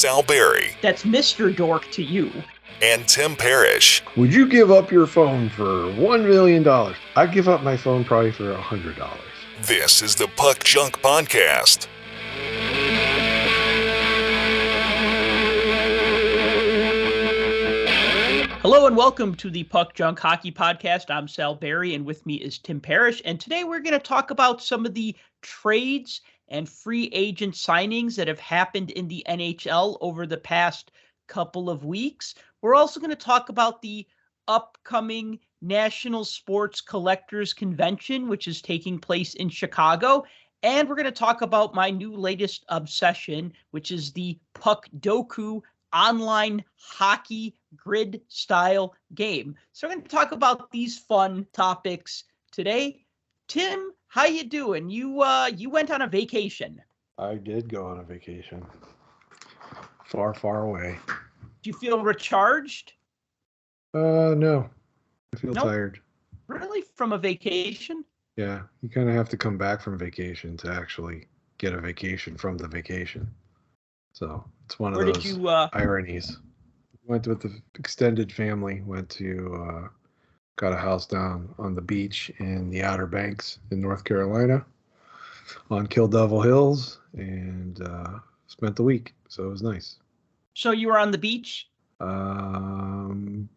Sal Berry. That's Mr. Dork to you. And Tim Parish. Would you give up your phone for $1 million? I'd give up my phone probably for $100. This is the Puck Junk Podcast. Hello and welcome to the Puck Junk Hockey Podcast. I'm Sal Berry and with me is Tim Parish. And today we're going to talk about some of the trades and free agent signings that have happened in the NHL over the past couple of weeks. We're also going to talk about the upcoming National Sports Collectors Convention, which is taking place in Chicago. And we're going to talk about my new latest obsession, which is the Puckdoku online hockey grid style game. So we're going to talk about these fun topics today. Tim, how you doing? You went on a vacation. I did go on a vacation. Far, far away. Do you feel recharged? No. I feel tired. Really? From a vacation? Yeah. You kind of have to come back from vacation to actually get a vacation from the vacation. So it's one of those ironies. Went with the extended family, went to, got a house down on the beach in the Outer Banks in North Carolina on Kill Devil Hills and spent the week. So it was nice. So you were on the beach?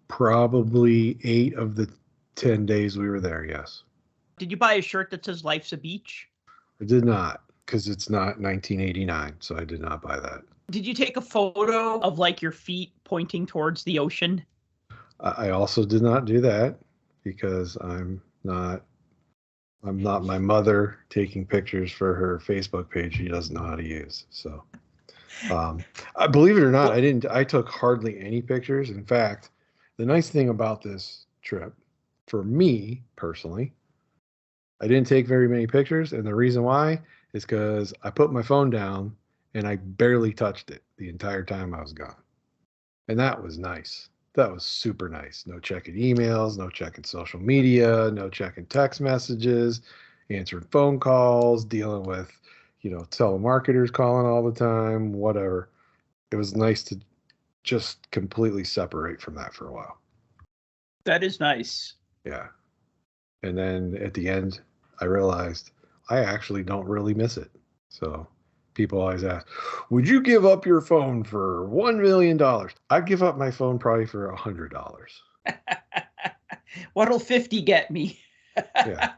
Probably 8 of the 10 days we were there, yes. Did you buy a shirt that says Life's a Beach? I did not, because it's not 1989, so I did not buy that. Did you take a photo of like your feet pointing towards the ocean? I also did not do that because I'm not my mother taking pictures for her Facebook page she doesn't know how to use. So believe it or not, I took hardly any pictures. In fact, the nice thing about this trip for me personally, I didn't take very many pictures. And the reason why is because I put my phone down and I barely touched it the entire time I was gone. And that was nice. That was super nice. No checking emails, no checking social media, no checking text messages, answering phone calls, dealing with, telemarketers calling all the time, whatever. It was nice to just completely separate from that for a while. That is nice. Yeah. And then at the end, I realized I actually don't really miss it. So people always ask, would you give up your phone for $1 million? I'd give up my phone probably for $100. What'll 50 get me? Yeah.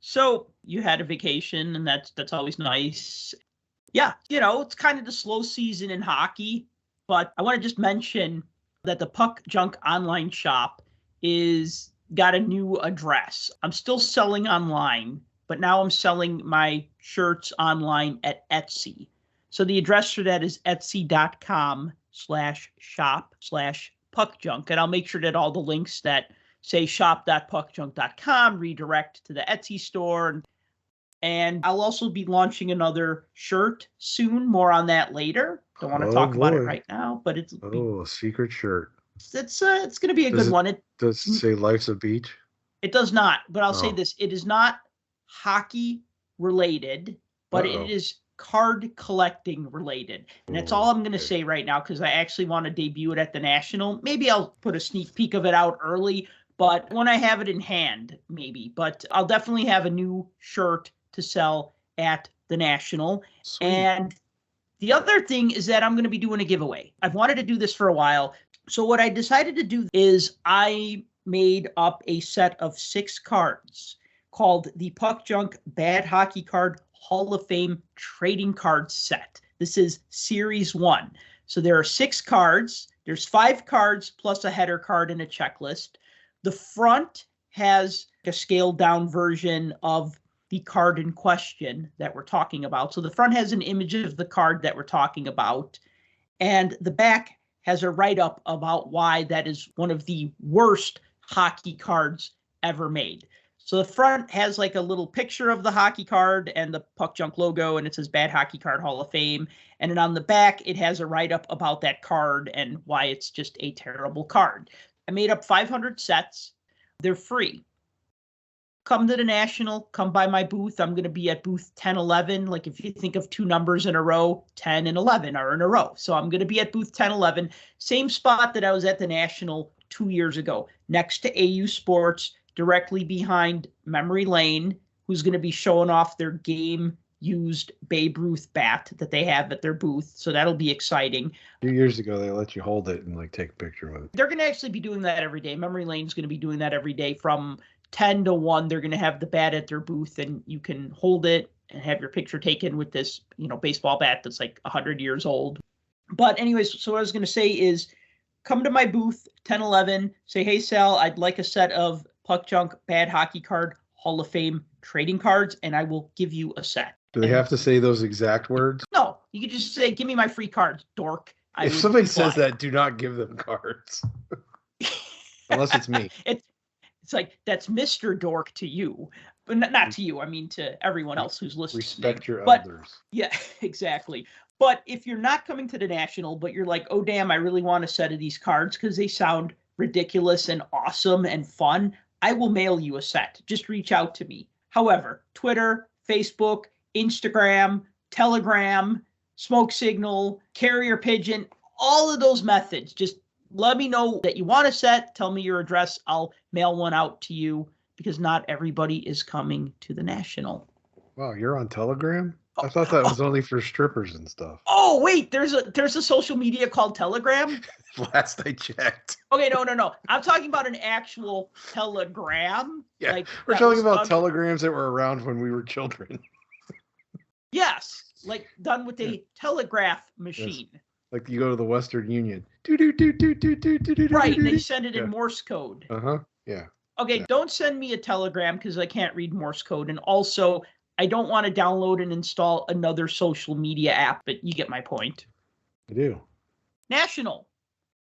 So you had a vacation, and that's always nice. Yeah, it's kind of the slow season in hockey, but I want to just mention that the Puck Junk online shop is got a new address. I'm still selling online, but now I'm selling my shirts online at Etsy. So the address for that is etsy.com/shop/puckjunk. And I'll make sure that all the links that say shop.puckjunk.com redirect to the Etsy store. And I'll also be launching another shirt soon. More on that later. Don't want to talk about it right now, but it's a secret shirt. It's going to be a good one. Does it say Life's a Beach? It does not, but I'll say this. It is not hockey related, but it is card collecting related. And that's all I'm going to say right now because I actually want to debut it at the National. Maybe I'll put a sneak peek of it out early, but when I have it in hand, maybe. But I'll definitely have a new shirt to sell at the National. Sweet. And the other thing is that I'm going to be doing a giveaway. I've wanted to do this for a while. So what I decided to do is I made up a set of 6 cards called the Puck Junk Bad Hockey Card Hall of Fame Trading Card Set. This is Series 1. So there are 6 cards. There's 5 cards plus a header card and a checklist. The front has a scaled down version of the card in question that we're talking about. So the front has an image of the card that we're talking about. And the back has a write-up about why that is one of the worst hockey cards ever made. So the front has like a little picture of the hockey card and the Puck Junk logo, and it says Bad Hockey Card Hall of Fame. And then on the back, it has a write-up about that card and why it's just a terrible card. I made up 500 sets. They're free. come to the National, come by my booth. I'm going to be at booth 1011. Like if you think of two numbers in a row, 10 and 11 are in a row. So I'm going to be at booth 1011, same spot that I was at the National 2 years ago, next to AU Sports, directly behind Memory Lane, who's going to be showing off their game-used Babe Ruth bat that they have at their booth. So that'll be exciting. A few years ago, they let you hold it and like take a picture with it. They're going to actually be doing that every day. Memory Lane's going to be doing that every day from 10 to 1. They're going to have the bat at their booth, and you can hold it and have your picture taken with this, baseball bat that's like 100 years old. But anyways, so what I was going to say is come to my booth, 1011, say, hey, Sal, I'd like a set of Puck Junk Bad Hockey Card Hall of Fame trading cards, and I will give you a set. Do they have to say those exact words? No, you could just say, give me my free cards, dork. If somebody says that, do not give them cards. Unless it's me. It's like, that's Mr. Dork to you, but not to you. I mean, to everyone else who's listening. Respect your elders. Yeah, exactly. But if you're not coming to the National, but you're like, oh, damn, I really want a set of these cards because they sound ridiculous and awesome and fun, I will mail you a set. Just reach out to me. However, Twitter, Facebook, Instagram, Telegram, Smoke Signal, Carrier Pigeon, all of those methods, just let me know that you want a set. Tell me your address. I'll mail one out to you because not everybody is coming to the National. Wow, you're on Telegram? I thought that was only for strippers and stuff. Oh, wait, there's a social media called Telegram? Last I checked. Okay, no. I'm talking about an actual telegram. Yeah, like, we're talking about telegrams that were around when we were children. Yes, like done with a telegraph machine. Yes. Like you go to the Western Union. Right, and they send it in Morse code. Uh-huh, yeah. Okay, don't send me a telegram because I can't read Morse code. And also, I don't want to download and install another social media app, but you get my point. I do. National.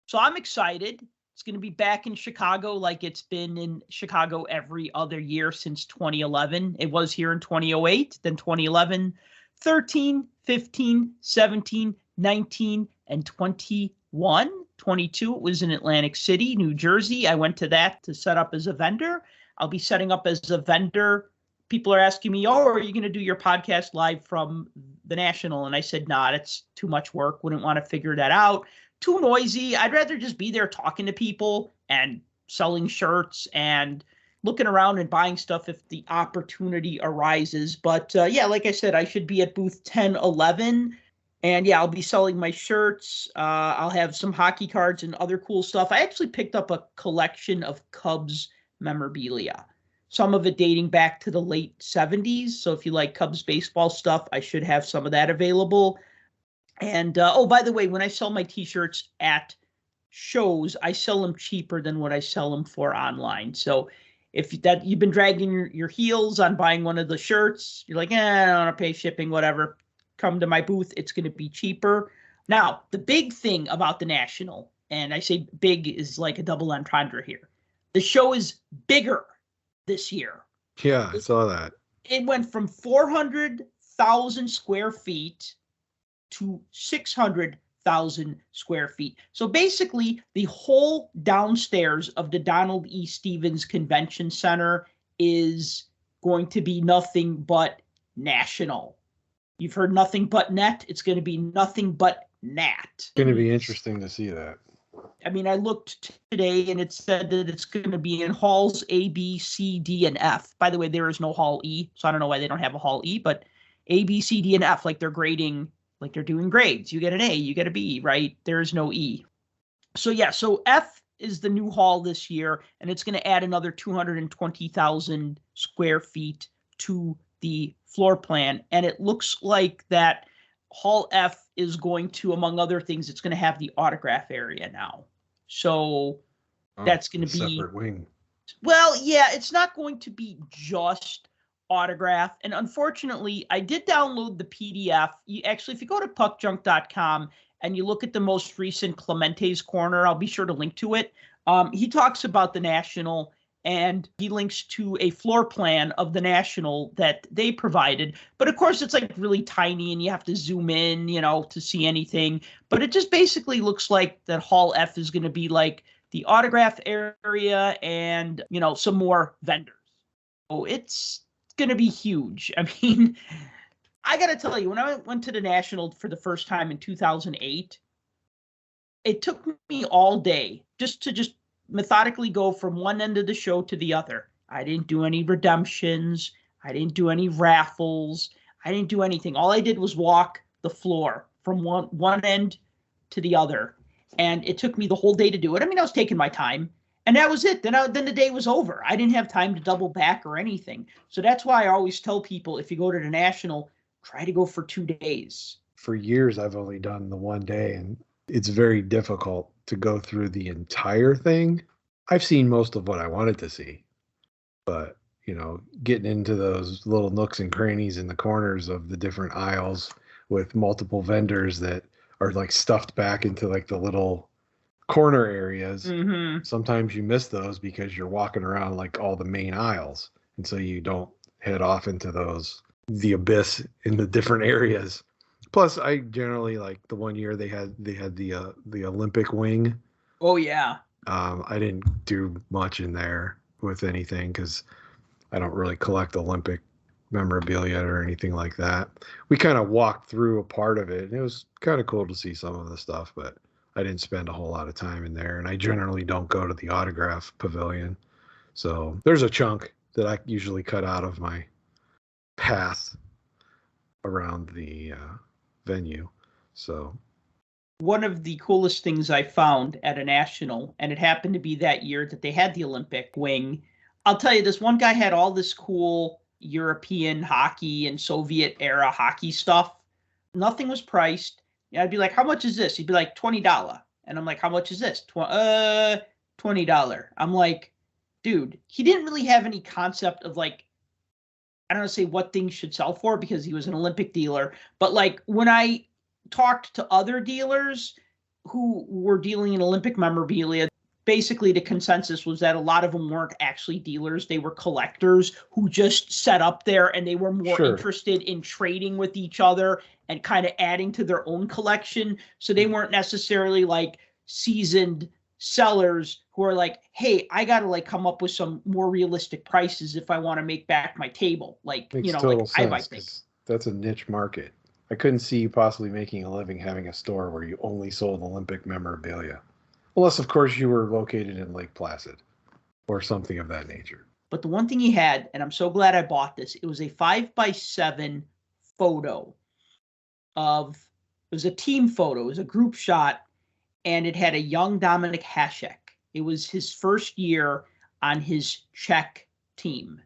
So I'm excited. It's going to be back in Chicago like it's been in Chicago every other year since 2011. It was here in 2008, then 2011, 13, 15, 17, 19, and 21. 22, it was in Atlantic City, New Jersey. I went to that to set up as a vendor. I'll be setting up as a vendor. People are asking me, oh, are you going to do your podcast live from the National? And I said, nah, it's too much work. Wouldn't want to figure that out. Too noisy. I'd rather just be there talking to people and selling shirts and looking around and buying stuff if the opportunity arises. But yeah, like I said, I should be at booth 1011. And yeah, I'll be selling my shirts. I'll have some hockey cards and other cool stuff. I actually picked up a collection of Cubs memorabilia. Some of it dating back to the late 70s. So if you like Cubs baseball stuff, I should have some of that available. And, oh, by the way, when I sell my T-shirts at shows, I sell them cheaper than what I sell them for online. So if you've been dragging your heels on buying one of the shirts, you're like, I don't want to pay shipping, whatever. Come to my booth. It's going to be cheaper. Now, the big thing about the National, and I say big is like a double entendre here. The show is bigger this year. Yeah, I saw that. It went from 400,000 square feet to 600,000 square feet. So basically, the whole downstairs of the Donald E. Stevens Convention Center is going to be nothing but National. You've heard nothing but net. It's going to be nothing but nat. It's going to be interesting to see that. I mean, I looked today and it said that it's going to be in halls A, B, C, D, and F. By the way, there is no hall E, so I don't know why they don't have a hall E, but A, B, C, D, and F, like they're grading, like they're doing grades. You get an A, you get a B, right? There is no E. So yeah, so F is the new hall this year, and it's going to add another 220,000 square feet to the floor plan. And it looks like that Hall F is going to, among other things, it's going to have the autograph area now. So that's going to be separate wing. Well, yeah, it's not going to be just autograph. And unfortunately, I did download the PDF. If you go to puckjunk.com and you look at the most recent Clemente's Corner, I'll be sure to link to it. He talks about the National, and he links to a floor plan of the National that they provided. But of course, it's like really tiny and you have to zoom in, to see anything. But it just basically looks like that Hall F is going to be like the autograph area and, some more vendors. it's going to be huge. I mean, I got to tell you, when I went to the National for the first time in 2008, it took me all day just methodically go from one end of the show to the other. I didn't do any redemptions. I didn't do any raffles. I didn't do anything. All I did was walk the floor from one end to the other. And it took me the whole day to do it. I mean, I was taking my time. And that was it. Then the day was over. I didn't have time to double back or anything. So that's why I always tell people, if you go to the National, try to go for 2 days. For years, I've only done the one day, and it's very difficult to go through the entire thing. I've seen most of what I wanted to see, but, getting into those little nooks and crannies in the corners of the different aisles with multiple vendors that are like stuffed back into like the little corner areas. Mm-hmm. Sometimes you miss those because you're walking around like all the main aisles, and so you don't head off into the abyss in the different areas. Plus, I generally like the one year they had the Olympic wing. Oh yeah. I didn't do much in there with anything because I don't really collect Olympic memorabilia or anything like that. We kind of walked through a part of it, and it was kind of cool to see some of the stuff, but I didn't spend a whole lot of time in there, and I generally don't go to the autograph pavilion. So there's a chunk that I usually cut out of my path around the venue. So one of the coolest things I found at a National, and it happened to be that year that they had the Olympic wing. I'll tell you, this one guy had all this cool European hockey and Soviet era hockey stuff. Nothing was priced. I'd be like, how much is this? He'd be like, $20. And I'm like, how much is this? $20. I'm like, dude, he didn't really have any concept of like, I don't know, say what things should sell for because he was an Olympic dealer. But like when I talked to other dealers who were dealing in Olympic memorabilia, basically the consensus was that a lot of them weren't actually dealers. They were collectors who just set up there, and they were more interested in trading with each other and kind of adding to their own collection. So they weren't necessarily like seasoned sellers who are like, hey, I got to like come up with some more realistic prices if I want to make back my table. Like, Makes like total I buy sense, things. that's a niche market. I couldn't see you possibly making a living having a store where you only sold Olympic memorabilia. Unless, of course, you were located in Lake Placid or something of that nature. But the one thing he had, and I'm so glad I bought this, it was a 5x7 photo it was a team photo, it was a group shot, and it had a young Dominik Hasek. It was his first year on his Czech team.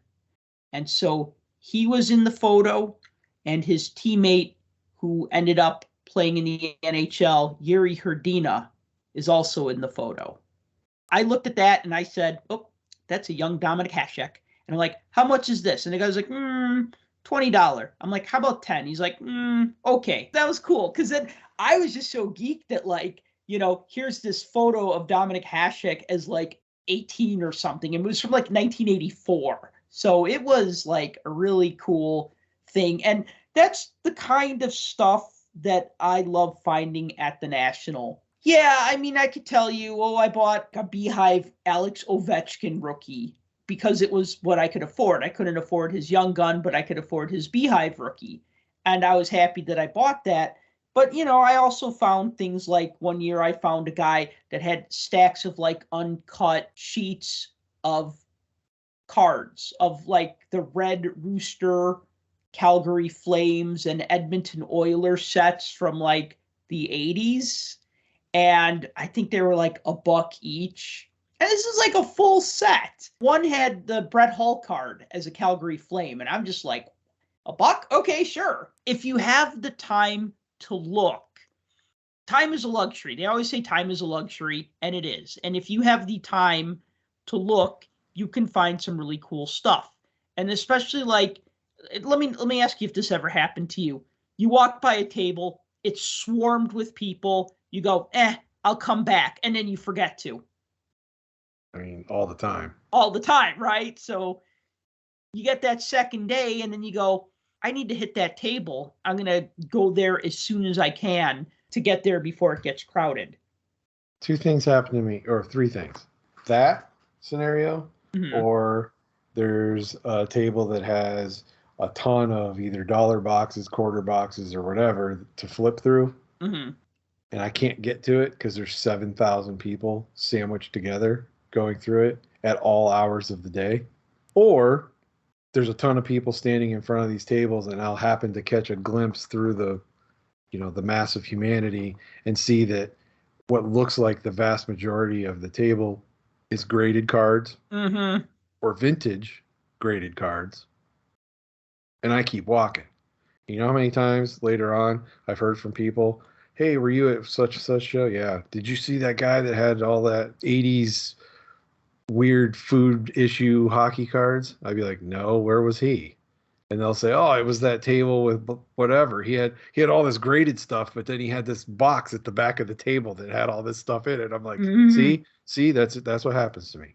And so he was in the photo, and his teammate who ended up playing in the NHL, Yuri Hrdina, is also in the photo. I looked at that and I said, oh, that's a young Dominik Hasek. And I'm like, how much is this? And the guy's like, $20. I'm like, how about 10? He's like, okay. That was cool. Because then I was just so geeked that like, here's this photo of Dominik Hasek as like 18 or something. And it was from like 1984. So it was like a really cool thing. And that's the kind of stuff that I love finding at the National. Yeah, I mean, I could tell you, I bought a Beehive Alex Ovechkin rookie because it was what I could afford. I couldn't afford his Young Gun, but I could afford his Beehive rookie. And I was happy that I bought that. But, I also found things like one year I found a guy that had stacks of like uncut sheets of cards of like the Red Rooster, Calgary Flames, and Edmonton Oilers sets from like the 80s. And I think they were like $1 each. And this is like a full set. One had the Brett Hull card as a Calgary Flame. And I'm just like, $1? Okay, sure. If you have the time to look, time is a luxury. They always say time is a luxury, and it is. And if you have the time to look, you can find some really cool stuff. And especially like, let me ask you if this ever happened to you. You walk by a table, it's swarmed with people. You go, I'll come back. And then you forget to. I mean, all the time. All the time, right? So you get that second day and then you go, I need to hit that table. I'm going to go there as soon as I can to get there before it gets crowded. 2 things happened to me, or 3 things. That scenario, or There's a table that has a ton of either dollar boxes, quarter boxes, or whatever to flip through. Mm-hmm. And I can't get to it because there's 7,000 people sandwiched together going through it at all hours of the day. Or there's a ton of people standing in front of these tables, and I'll happen to catch a glimpse through the mass of humanity and see that what looks like the vast majority of the table is graded cards Mm-hmm. or vintage graded cards. And I keep walking. You know how many times later on I've heard from people, hey, were you at such and such show? Yeah. Did you see that guy that had all that 80s weird food issue hockey cards? I'd be like, no, where was he? And they'll say, oh, it was that table with whatever. He had all this graded stuff, but then he had this box at the back of the table that had all this stuff in it. I'm like, Mm-hmm. see, that's what happens to me.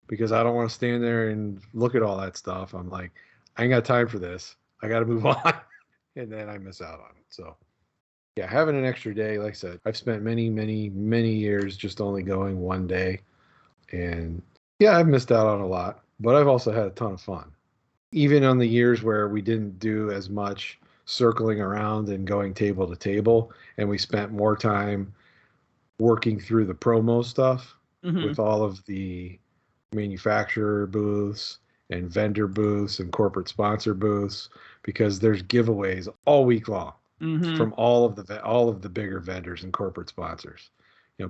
Because I don't want to stand there and look at all that stuff. I'm like, I ain't got time for this. I got to move on. And then I miss out on it. So yeah, having an extra day, like I said, I've spent many, many, many years just only going one day. And yeah, I've missed out on a lot, but I've also had a ton of fun. Even on the years where we didn't do as much circling around and going table to table, and we spent more time working through the promo stuff Mm-hmm. with all of the manufacturer booths and vendor booths and corporate sponsor booths, because there's giveaways all week long Mm-hmm. from all of the bigger vendors and corporate sponsors.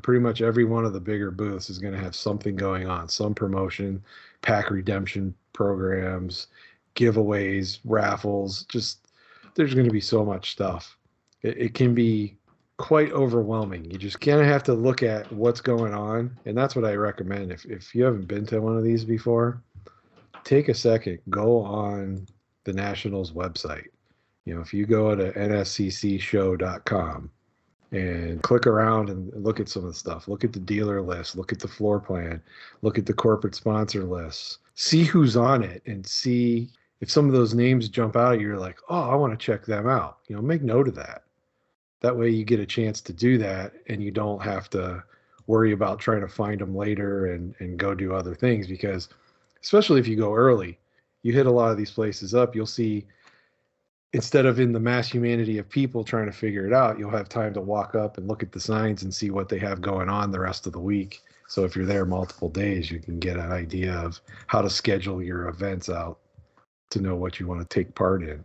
Pretty much every one of the bigger booths is going to have something going on, some promotion, pack redemption programs, giveaways, raffles. Just there's going to be so much stuff. It can be quite overwhelming. You just kind of have to look at what's going on, and that's what I recommend. If you haven't been to one of these before, take a second, go on the Nationals website. If you go to nsccshow.com and click around and look at some of the stuff, look at the dealer list, look at the floor plan, look at the corporate sponsor lists, see who's on it, and see if some of those names jump out, you're like, oh, I want to check them out. Make note of that. That way you get a chance to do that, and you don't have to worry about trying to find them later and go do other things, because especially if you go early, you hit a lot of these places up, you'll see, instead of in the mass humanity of people trying to figure it out, you'll have time to walk up and look at the signs and see what they have going on the rest of the week. So if you're there multiple days, you can get an idea of how to schedule your events out to know what you want to take part in.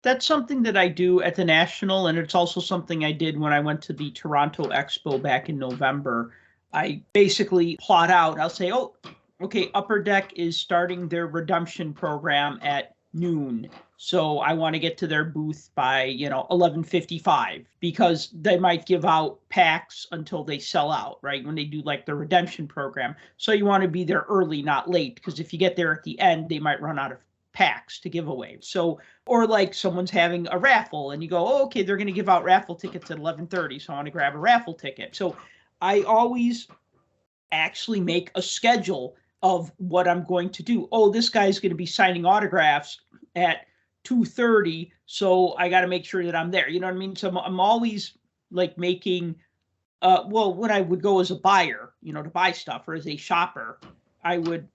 That's something that I do at the National, and it's also something I did when I went to the Toronto Expo back in November. I basically plot out, I'll say, oh, okay, Upper Deck is starting their redemption program at noon. So I want to get to their booth by, 11:55, because they might give out packs until they sell out, right? When they do like the redemption program. So you want to be there early, not late, because if you get there at the end, they might run out of packs to give away. So, or like someone's having a raffle and you go, oh, okay, they're going to give out raffle tickets at 11:30. So I want to grab a raffle ticket. So I always actually make a schedule of what I'm going to do. Oh, this guy's going to be signing autographs at 2:30. So I got to make sure that I'm there. You know what I mean? So I'm always like making, when I would go as a buyer, to buy stuff, or as a shopper, I would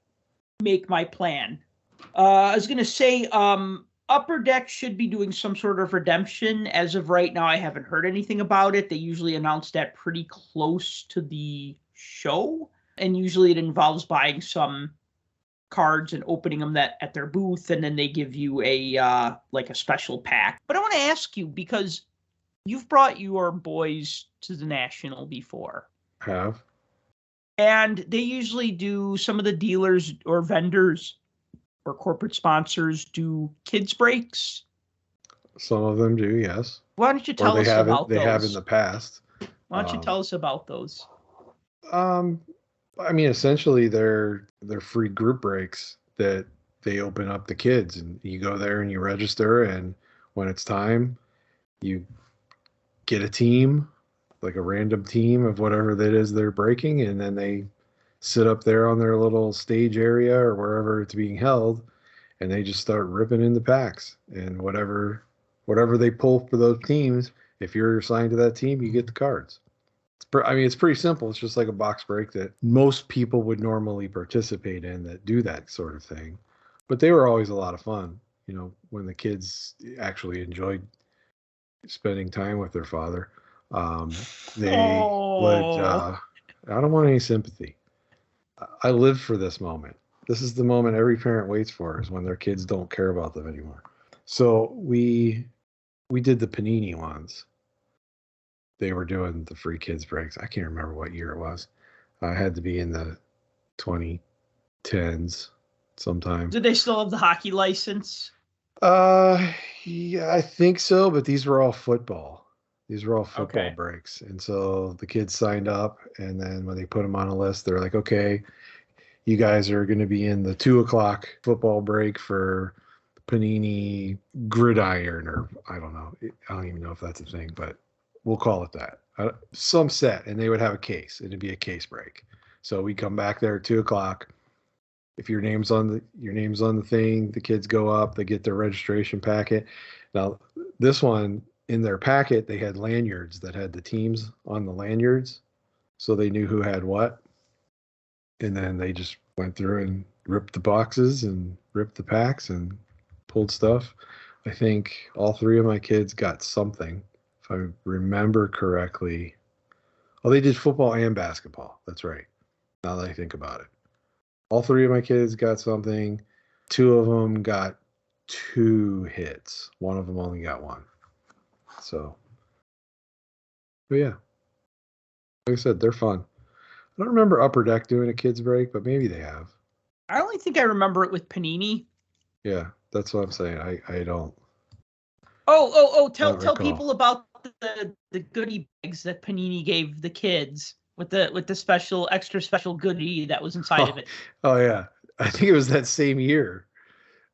make my plan. I was going to say, Upper Deck should be doing some sort of redemption. As of right now, I haven't heard anything about it. They usually announce that pretty close to the show, and usually it involves buying some cards and opening them at their booth, and then they give you a special pack. But I want to ask you, because you've brought your boys to the National before. Have. And they usually do, some of the dealers or vendors or corporate sponsors do kids breaks. Some of them do, yes. Why don't you tell us about those? They have in the past. Why don't you tell us about those? Essentially they're free group breaks that they open up to kids, and you go there and you register, and when it's time, you get a team, like a random team of whatever that is they're breaking, and then they sit up there on their little stage area or wherever it's being held, and they just start ripping into packs, and whatever they pull for those teams, if you're assigned to that team, you get the cards. It's pretty simple. It's just like a box break that most people would normally participate in that do that sort of thing. but they were always a lot of fun. You know, when the kids actually enjoyed spending time with their father, they would. I don't want any sympathy. I lived for this moment. This is the moment every parent waits for, is when their kids don't care about them anymore. So we did the Panini ones. They were doing the free kids breaks. I can't remember what year it was. I had to be in the 2010s sometime. Did they still have the hockey license? Yeah, I think so, but these were all football. These were all football Okay. breaks. And so the kids signed up, and then when they put them on a list, they're like, okay, you guys are going to be in the 2:00 football break for Panini Gridiron, or I don't know. I don't even know if that's a thing, but we'll call it that. Some set, and they would have a case. It'd be a case break. So we come back there at 2:00. If your name's on the thing, the kids go up, they get their registration packet. Now, this one, in their packet, they had lanyards that had the teams on the lanyards, so they knew who had what. And then they just went through and ripped the boxes and ripped the packs and pulled stuff. I think all three of my kids got something, if I remember correctly. Oh, they did football and basketball. That's right. Now that I think about it. All three of my kids got something. Two of them got 2 hits. One of them only got 1. So, but yeah. Like I said, they're fun. I don't remember Upper Deck doing a kids break, but maybe they have. I only think I remember it with Panini. Yeah, that's what I'm saying. I don't. Tell people about the goodie bags that Panini gave the kids with the extra special goodie that was inside of it. Oh yeah, I think it was that same year.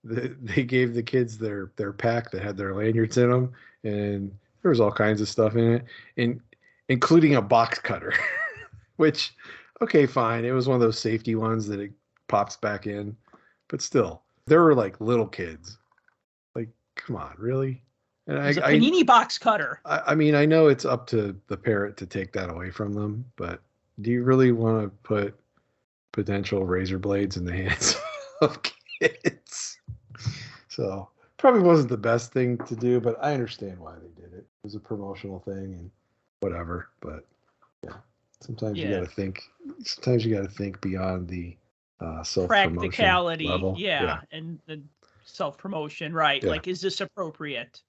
They gave the kids their pack that had their lanyards in them, and there was all kinds of stuff in it, including a box cutter. Which, okay, fine. It was one of those safety ones that it pops back in, but still, there were like little kids. Like, come on, really? And it was a Panini box cutter. I mean, I know it's up to the parent to take that away from them, but do you really want to put potential razor blades in the hands of kids? So probably wasn't the best thing to do, but I understand why they did it. It was a promotional thing and whatever, but yeah. Sometimes you got to think. Sometimes you got to think beyond the self-promotion practicality level. Yeah, and the self-promotion, right? Yeah. Like, is this appropriate?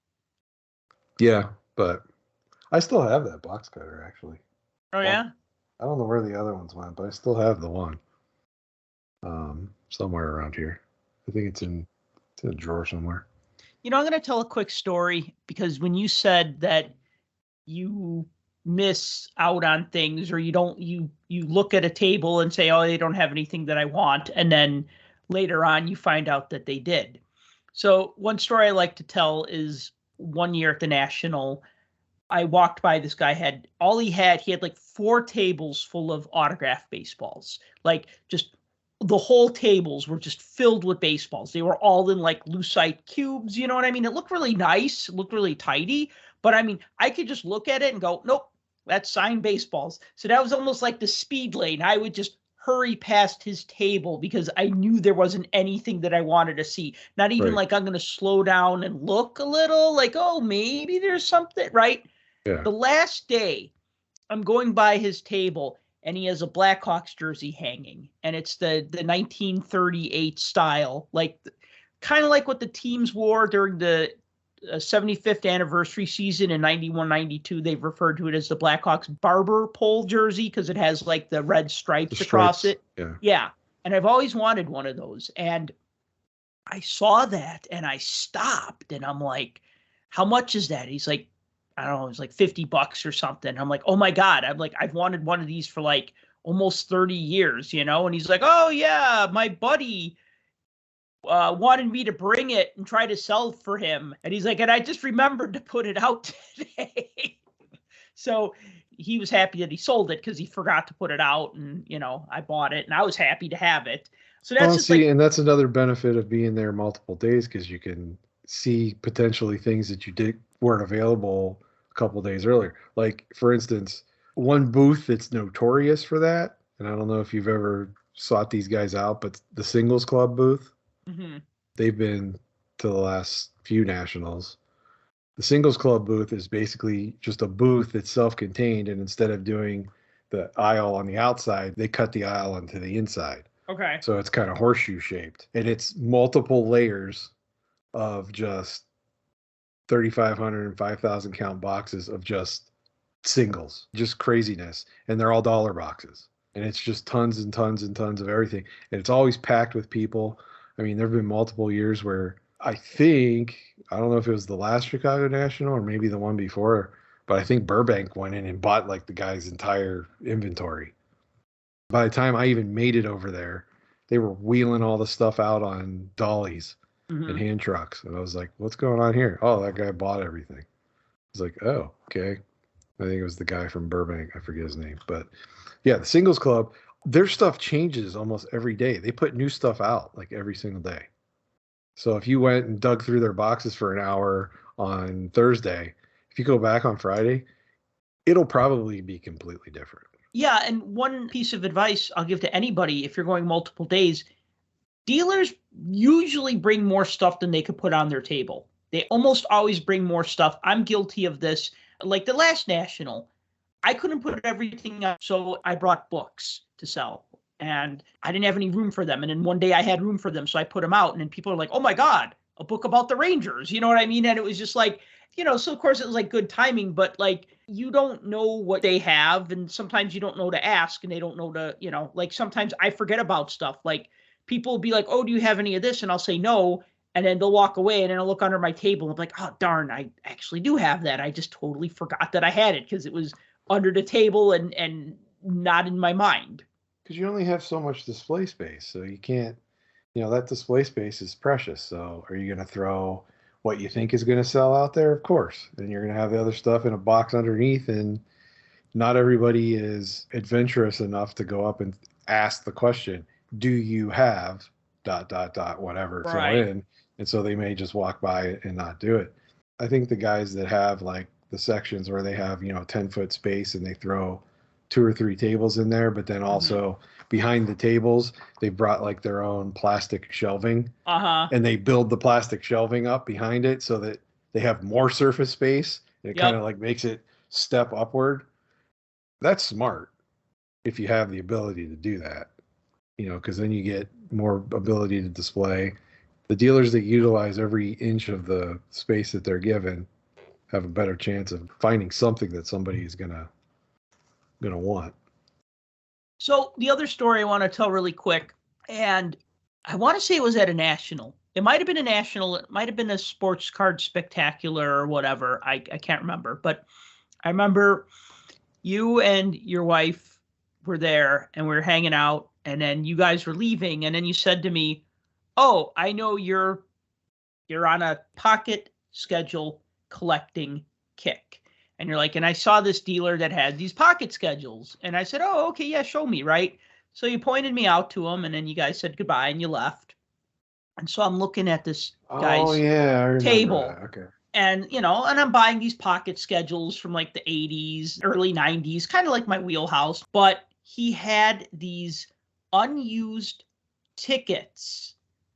Yeah, but I still have that box cutter actually. Oh yeah. I don't know where the other ones went, but I still have the one. Somewhere around here. I think it's in a drawer somewhere. You know, I'm going to tell a quick story, because when you said that you miss out on things, or you look at a table and say, oh, they don't have anything that I want, and then later on you find out that they did. So one story I like to tell is one year at the National, I walked by this guy, he had like 4 tables full of autographed baseballs. Like, just the whole tables were just filled with baseballs. They were all in like lucite cubes, you know what I mean? It looked really nice, it looked really tidy, but I mean, I could just look at it and go, nope, that's signed baseballs. So that was almost like the speed lane. I would just hurry past his table because I knew there wasn't anything that I wanted to see. Not even like I'm going to slow down and look a little, like, oh, maybe there's something, right? Yeah. The last day, I'm going by his table, and he has a Blackhawks jersey hanging, and it's the 1938 style, like kind of like what the teams wore during the 75th anniversary season in 91-92. They've referred to it as the Blackhawks barber pole jersey because it has like the red stripes across it. Yeah. And I've always wanted one of those. And I saw that and I stopped, and I'm like, how much is that? He's like, I don't know, it's like $50 or something. I'm like, oh my God. I'm like, I've wanted one of these for like almost 30 years, you know? And he's like, oh yeah, my buddy wanted me to bring it and try to sell for him. And he's like, and I just remembered to put it out today. So he was happy that he sold it because he forgot to put it out. And, you know, I bought it and I was happy to have it. So that's and that's another benefit of being there multiple days, because you can see potentially things that you weren't available a couple days earlier. Like, for instance, one booth that's notorious for that, and I don't know if you've ever sought these guys out, but the Singles Club booth. Mm-hmm. they've been to the last few nationals. The singles club booth is basically just a booth that's self-contained, and instead of doing the aisle on the outside, they cut the aisle onto the inside. Okay. So it's kind of horseshoe shaped, and it's multiple layers of just 3,500 and 5,000 count boxes of just singles, just craziness. And they're all dollar boxes. And it's just tons and tons and tons of everything. And it's always packed with people. I mean, there have been multiple years where I don't know if it was the last Chicago National or maybe the one before, but I think Burbank went in and bought like the guy's entire inventory. By the time I even made it over there, they were wheeling all the stuff out on dollies and hand trucks. And I was like, what's going on here? Oh, that guy bought everything. I was like, oh, okay. I think it was the guy from Burbank. I forget his name. But yeah, the singles club, their stuff changes almost every day. They put new stuff out like every single day. So if you went and dug through their boxes for an hour on Thursday, if you go back on Friday, it'll probably be completely different. Yeah, and one piece of advice I'll give to anybody, if you're going multiple days, dealers usually bring more stuff than they could put on their table. They almost always bring more stuff. I'm guilty of this. Like the last national, I couldn't put everything up, so I brought books to sell. And I didn't have any room for them. And then one day I had room for them, so I put them out. And then people are like, oh my God, a book about the Rangers. You know what I mean? And it was just like, so of course it was like good timing, but like you don't know what they have. And sometimes you don't know to ask, and they don't know to, like sometimes I forget about stuff. Like people will be like, oh, do you have any of this? And I'll say no. And then they'll walk away, and then I'll look under my table. And I'm like, oh, darn, I actually do have that. I just totally forgot that I had it because it was under the table and not in my mind. Because you only have so much display space. So you can't, that display space is precious. So are you going to throw what you think is going to sell out there? ... Of course. And you're going to have the other stuff in a box underneath. And not everybody is adventurous enough to go up and ask the question, do you have ... whatever, Right. Fill in. And so they may just walk by it and not do it. I think the guys that have like the sections where they have, 10-foot space and they throw 2 or 3 tables in there, but then also behind the tables, they brought like their own plastic shelving and they build the plastic shelving up behind it so that they have more surface space. And it kind of like makes it step upward. That's smart if you have the ability to do that, because then you get more ability to display. The dealers that utilize every inch of the space that they're given have a better chance of finding something that somebody is gonna want. So the other story I want to tell really quick, and I want to say it was at a national. It might have been a national. It might have been a sports card spectacular or whatever. I can't remember. But I remember you and your wife were there, and we were hanging out, and then you guys were leaving, and then you said to me, oh, I know you're on a pocket schedule collecting kick. And you're like, and I saw this dealer that had these pocket schedules. And I said, oh, okay, yeah, show me, right? So you pointed me out to him, and then you guys said goodbye, and you left. And so I'm looking at this guy's table. That. Okay. And, and I'm buying these pocket schedules from like the 80s, early 90s, kind of like my wheelhouse. But he had these unused tickets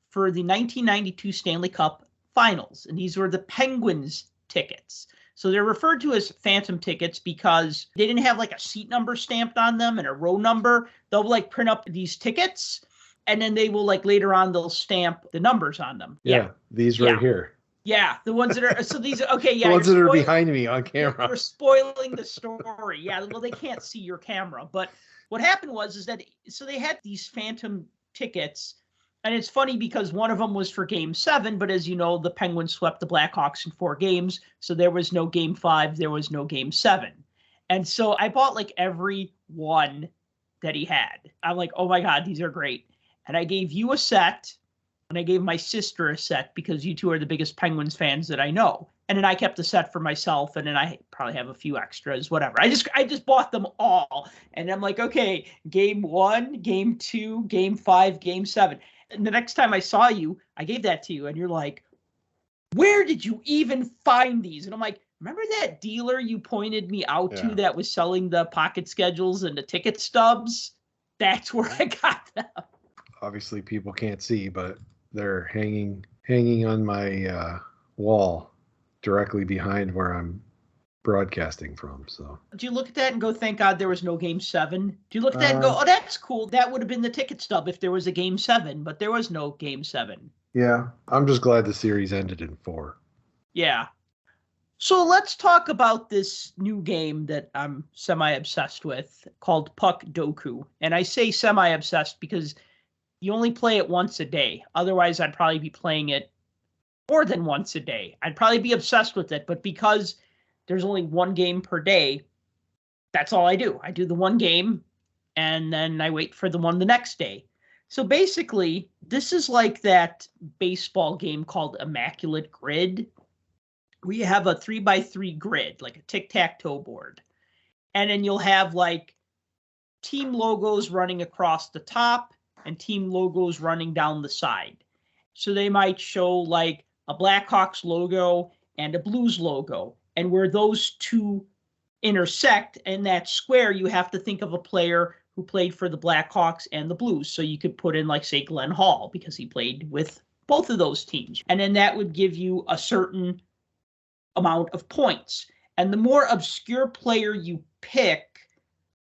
for the 1992 Stanley Cup Finals. And these were the Penguins tickets. So they're referred to as phantom tickets because they didn't have like a seat number stamped on them and a row number. They'll like print up these tickets, and then they will like later on they'll stamp the numbers on them. Yeah, these right here. Yeah, the ones that are, so these, okay, yeah. The ones that are behind me on camera. We're spoiling the story. Yeah, well, they can't see your camera. But what happened is that, so they had these phantom tickets. And it's funny because one of them was for Game 7, but as you know, the Penguins swept the Blackhawks in 4 games. So there was no Game 5, there was no Game 7. And so I bought like every one that he had. I'm like, oh my God, these are great. And I gave you a set, and I gave my sister a set because you two are the biggest Penguins fans that I know. And then I kept the set for myself, and then I probably have a few extras, whatever. I just bought them all. And I'm like, okay, Game 1, Game 2, Game 5, Game 7. And the next time I saw you, I gave that to you, and you're like, where did you even find these? And I'm like, remember that dealer you pointed me out to that was selling the pocket schedules and the ticket stubs? That's where I got them. Obviously, people can't see, but they're hanging hanging on my wall directly behind where I'm broadcasting from. So Do you look at that and go, thank God there was no game 7? Do you look at that and go, oh, that's cool. That would have been the ticket stub if there was a game 7, but there was no game 7. yeah, I'm just glad the series ended in 4. Yeah. So let's talk about this new game that I'm semi-obsessed with called Puckdoku. And I say semi-obsessed because you only play it once a day. Otherwise, I'd probably be playing it more than once a day. I'd probably be obsessed with it. But because there's only one game per day, that's all I do. I do the one game, and then I wait for the one the next day. So basically, this is like that baseball game called Immaculate Grid. We have a 3x3 grid, like a tic-tac-toe board. And then you'll have like team logos running across the top and team logos running down the side. So they might show like a Blackhawks logo and a Blues logo. And where those two intersect in that square, you have to think of a player who played for the Blackhawks and the Blues. So you could put in, like, say, Glenn Hall, because he played with both of those teams. And then that would give you a certain amount of points. And the more obscure player you pick,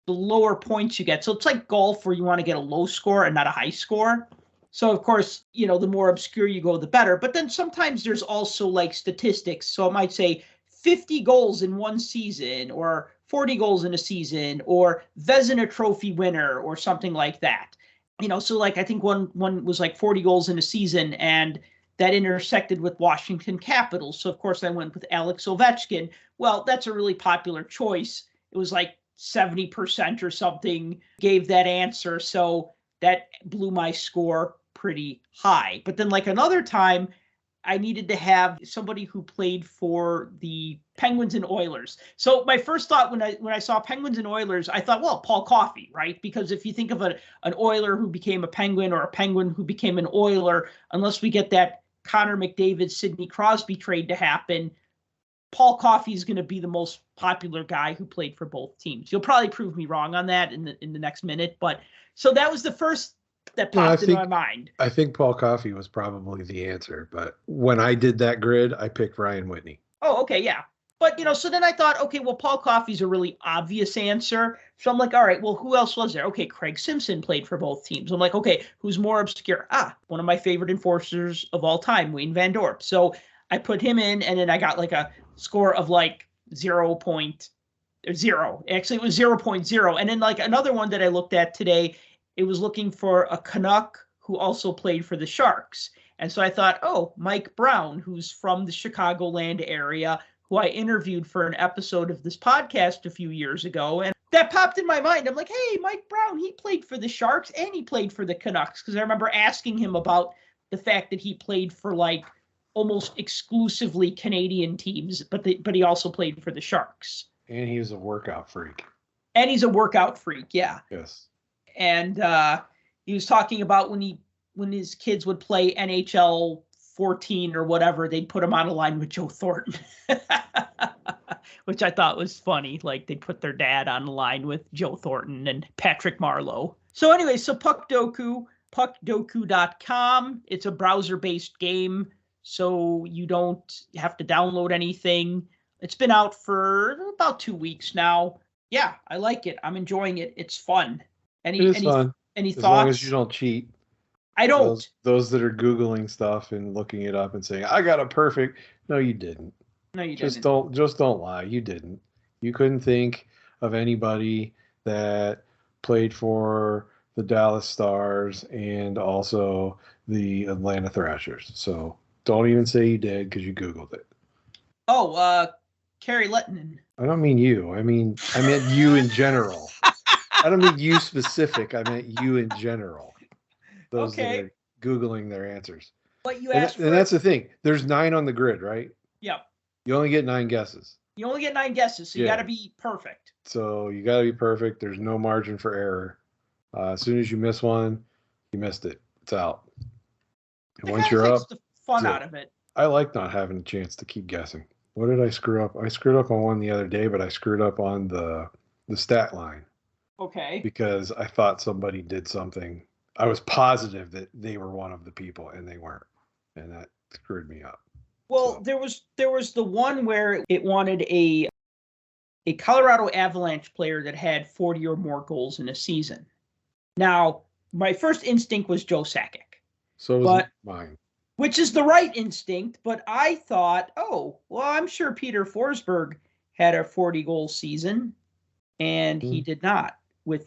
the lower points you get. So it's like golf, where you want to get a low score and not a high score. So, of course, you know, the more obscure you go, the better. But then sometimes there's also like statistics. So it might say 50 goals in one season, or 40 goals in a season, or Vezina Trophy winner, or something like that. You know, so like I think one was like 40 goals in a season, and that intersected with Washington Capitals. So, of course, I went with Alex Ovechkin. Well, that's a really popular choice. It was like 70% or something gave that answer. So that blew my score pretty high. But then like another time, I needed to have somebody who played for the Penguins and Oilers. So my first thought when I saw Penguins and Oilers, I thought, well, Paul Coffey, right? Because if you think of an Oiler who became a Penguin, or a Penguin who became an Oiler, unless we get that Connor McDavid, Sidney Crosby trade to happen, Paul Coffey is going to be the most popular guy who played for both teams. You'll probably prove me wrong on that in the next minute. But so that was the first that popped into my mind. I think Paul Coffey was probably the answer, but when I did that grid, I picked Ryan Whitney. Oh, okay, yeah. But, you know, so then I thought, okay, well, Paul Coffey's a really obvious answer. So I'm like, all right, well, who else was there? Okay, Craig Simpson played for both teams. I'm like, okay, who's more obscure? One of my favorite enforcers of all time, Wayne Van Dorp. So I put him in, and then I got like a score of like 0.0. Actually, it was 0.0. And then like another one that I looked at today, it was looking for a Canuck who also played for the Sharks. And so I thought, oh, Mike Brown, who's from the Chicagoland area, who I interviewed for an episode of this podcast a few years ago. And that popped in my mind. I'm like, hey, Mike Brown, he played for the Sharks and he played for the Canucks. Because I remember asking him about the fact that he played for like almost exclusively Canadian teams, but he also played for the Sharks. And he was a workout freak. And he's a workout freak, yeah. Yes. And he was talking about when his kids would play NHL 14 or whatever, they'd put him on a line with Joe Thornton, which I thought was funny. Like they'd put their dad on a line with Joe Thornton and Patrick Marleau. So anyway, so Puckdoku, puckdoku.com. It's a browser-based game, so you don't have to download anything. It's been out for about 2 weeks now. Yeah, I like it. I'm enjoying it. It's fun. Any fun. Any as thoughts? As long as you don't cheat. I don't. Those that are Googling stuff and looking it up and saying, I got a perfect. No, you didn't. No, you didn't. Just don't lie. You didn't. You couldn't think of anybody that played for the Dallas Stars and also the Atlanta Thrashers. So don't even say you did, because you Googled it. Oh, Carrie Lettinen. I don't mean you. I meant you in general. I don't mean you specific. I meant you in general. Those that are Googling their answers. But you asked and that's the thing. There's 9 on the grid, right? Yep. You only get 9 guesses. You only get 9 guesses, so you got to be perfect. So you got to be perfect. There's no margin for error. As soon as you miss one, you missed it. It's out. And once you're up, the fun out of it. I like not having a chance to keep guessing. What did I screw up? I screwed up on one the other day, but I screwed up on the stat line. Okay. Because I thought somebody did something. I was positive that they were one of the people, and they weren't. And screwed me up. Well, so. there was the one where it wanted a Colorado Avalanche player that had 40 or more goals in a season. Now, my first instinct was Joe Sakic. So was mine. Which is the right instinct, but I thought, oh, well, I'm sure Peter Forsberg had a 40-goal season, and he did not.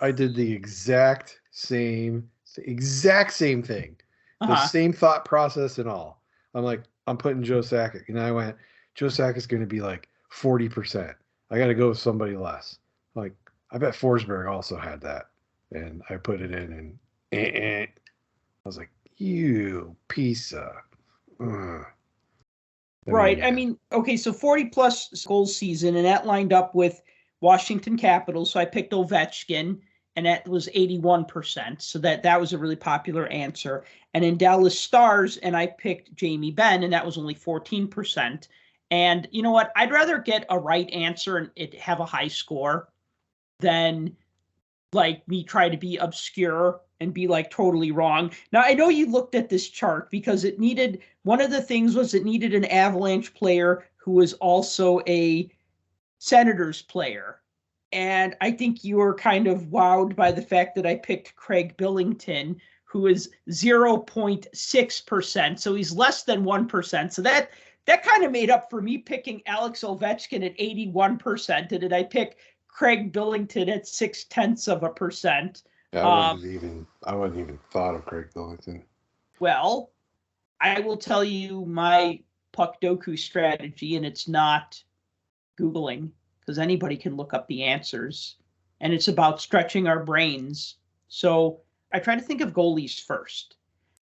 I did the exact same thing. The same thought process and all. I'm like, I'm putting Joe Sakic. And I went, Joe Sakic's going to be like 40%. I got to go with somebody less. Like, I bet Forsberg also had that. And I put it in, and I was like, you piece of... Right. I mean, okay, so 40-plus goals season, and that lined up with Washington Capitals. So I picked Ovechkin, and that was 81%. So that was a really popular answer. And in Dallas Stars, and I picked Jamie Benn, and that was only 14%. And you know what? I'd rather get a right answer and it have a high score than like me try to be obscure and be like totally wrong. Now, I know you looked at this chart because it needed, one of the things was it needed an Avalanche player who was also a Senators player. And I think you were kind of wowed by the fact that I picked Craig Billington, who is 0.6%. So he's less than 1%. So that kind of made up for me picking Alex Ovechkin at 81%. And did I pick Craig Billington at 0.6%? Yeah, I wouldn't even thought of Craig Billington. Well, I will tell you my Puckdoku strategy, and it's not Googling, because anybody can look up the answers, and it's about stretching our brains. So I try to think of goalies first.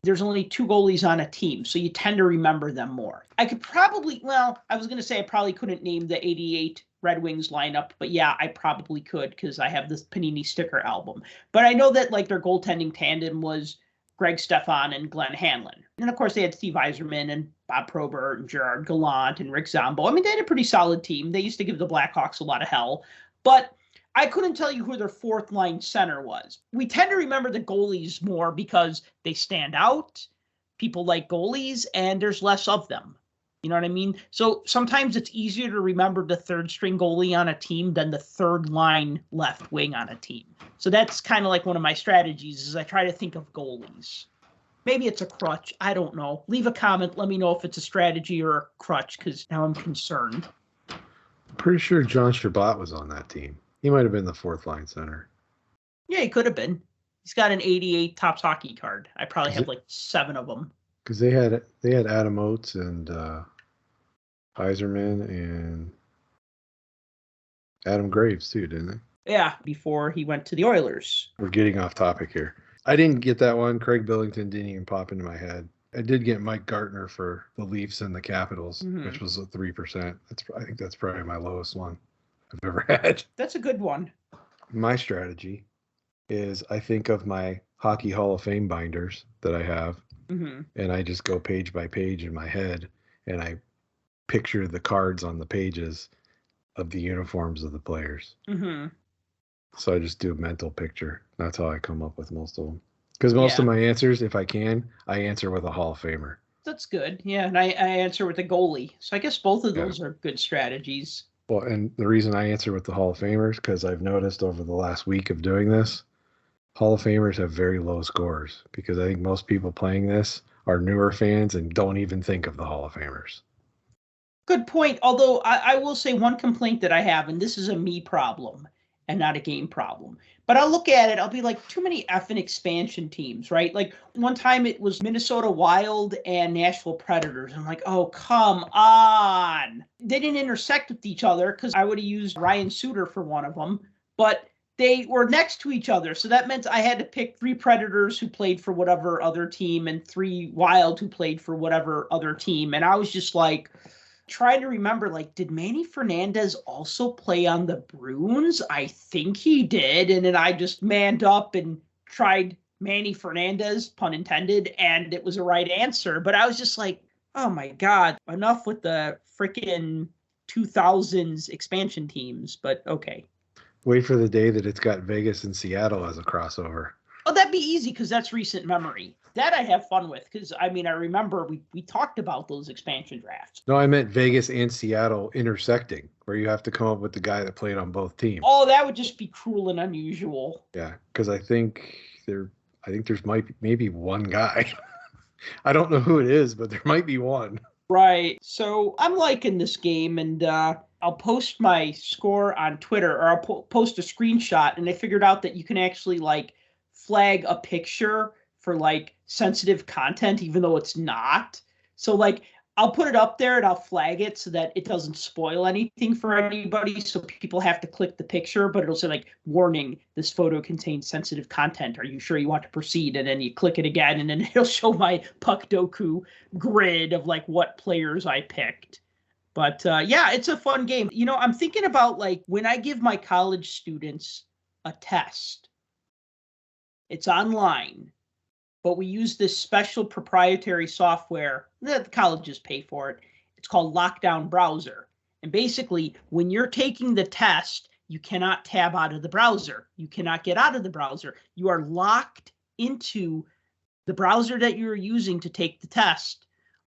There's only 2 goalies on a team, so you tend to remember them more. I could probably, I was going to say I probably couldn't name the 88 Red Wings lineup, but yeah, I probably could because I have this Panini sticker album. But I know that like their goaltending tandem was Greg Stefan and Glenn Hanlon. And of course they had Steve Yzerman and Bob Probert and Gerard Gallant and Rick Zombo. I mean, they had a pretty solid team. They used to give the Blackhawks a lot of hell, but I couldn't tell you who their 4th line center was. We tend to remember the goalies more because they stand out. People like goalies and there's less of them. You know what I mean? So sometimes it's easier to remember the 3rd string goalie on a team than the 3rd line left wing on a team. So that's kind of like one of my strategies is I try to think of goalies. Maybe it's a crutch. I don't know. Leave a comment. Let me know if it's a strategy or a crutch because now I'm concerned. I'm pretty sure John Shabbat was on that team. He might have been the 4th line center. Yeah, he could have been. He's got an 88 Topps hockey card. I probably have like 7 of them. Because they had Adam Oates and Yzerman and Adam Graves too, didn't they? Yeah, before he went to the Oilers. We're getting off topic here. I didn't get that one. Craig Billington didn't even pop into my head. I did get Mike Gartner for the Leafs and the Capitals, which was a 3%. I think that's probably my lowest one I've ever had. That's a good one. My strategy is I think of my Hockey Hall of Fame binders that I have, and I just go page by page in my head, and I picture the cards on the pages of the uniforms of the players. So I just do a mental picture. That's how I come up with most of them. Because most of my answers, if I can, I answer with a Hall of Famer. That's good. Yeah, and I answer with a goalie. So I guess both of those are good strategies. Well, and the reason I answer with the Hall of Famers, because I've noticed over the last week of doing this, Hall of Famers have very low scores. Because I think most people playing this are newer fans and don't even think of the Hall of Famers. Good point. Although I will say one complaint that I have, and this is a me problem and not a game problem. But I'll look at it, I'll be like, too many effing expansion teams, right? Like one time it was Minnesota Wild and Nashville Predators. I'm like, oh, come on. They didn't intersect with each other because I would have used Ryan Suter for one of them. But they were next to each other. So that meant I had to pick 3 Predators who played for whatever other team and 3 Wild who played for whatever other team. And I was just like, trying to remember, like, did Manny Fernandez also play on the Bruins? I think he did. And then I just manned up and tried Manny Fernandez, pun intended, and it was a right answer. But I was just like, oh my God, enough with the freaking 2000s expansion teams. But okay. Wait for the day that it's got Vegas and Seattle as a crossover. Oh, that'd be easy because that's recent memory. That I have fun with because, I mean, I remember we talked about those expansion drafts. No, I meant Vegas and Seattle intersecting, where you have to come up with the guy that played on both teams. Oh, that would just be cruel and unusual. Yeah, because I think there's maybe one guy. I don't know who it is, but there might be one. Right. So I'm liking this game, and I'll post my score on Twitter, or I'll post a screenshot, and I figured out that you can actually like flag a picture for like sensitive content, even though it's not. So like I'll put it up there and I'll flag it so that it doesn't spoil anything for anybody. So people have to click the picture, but it'll say like, warning, this photo contains sensitive content. Are you sure you want to proceed? And then you click it again, and then it'll show my Puckdoku grid of like what players I picked. But yeah, it's a fun game. You know, I'm thinking about like when I give my college students a test, it's online, but we use this special proprietary software that the colleges pay for it. It's called Lockdown Browser. And basically, when you're taking the test, you cannot tab out of the browser. You cannot get out of the browser. You are locked into the browser that you're using to take the test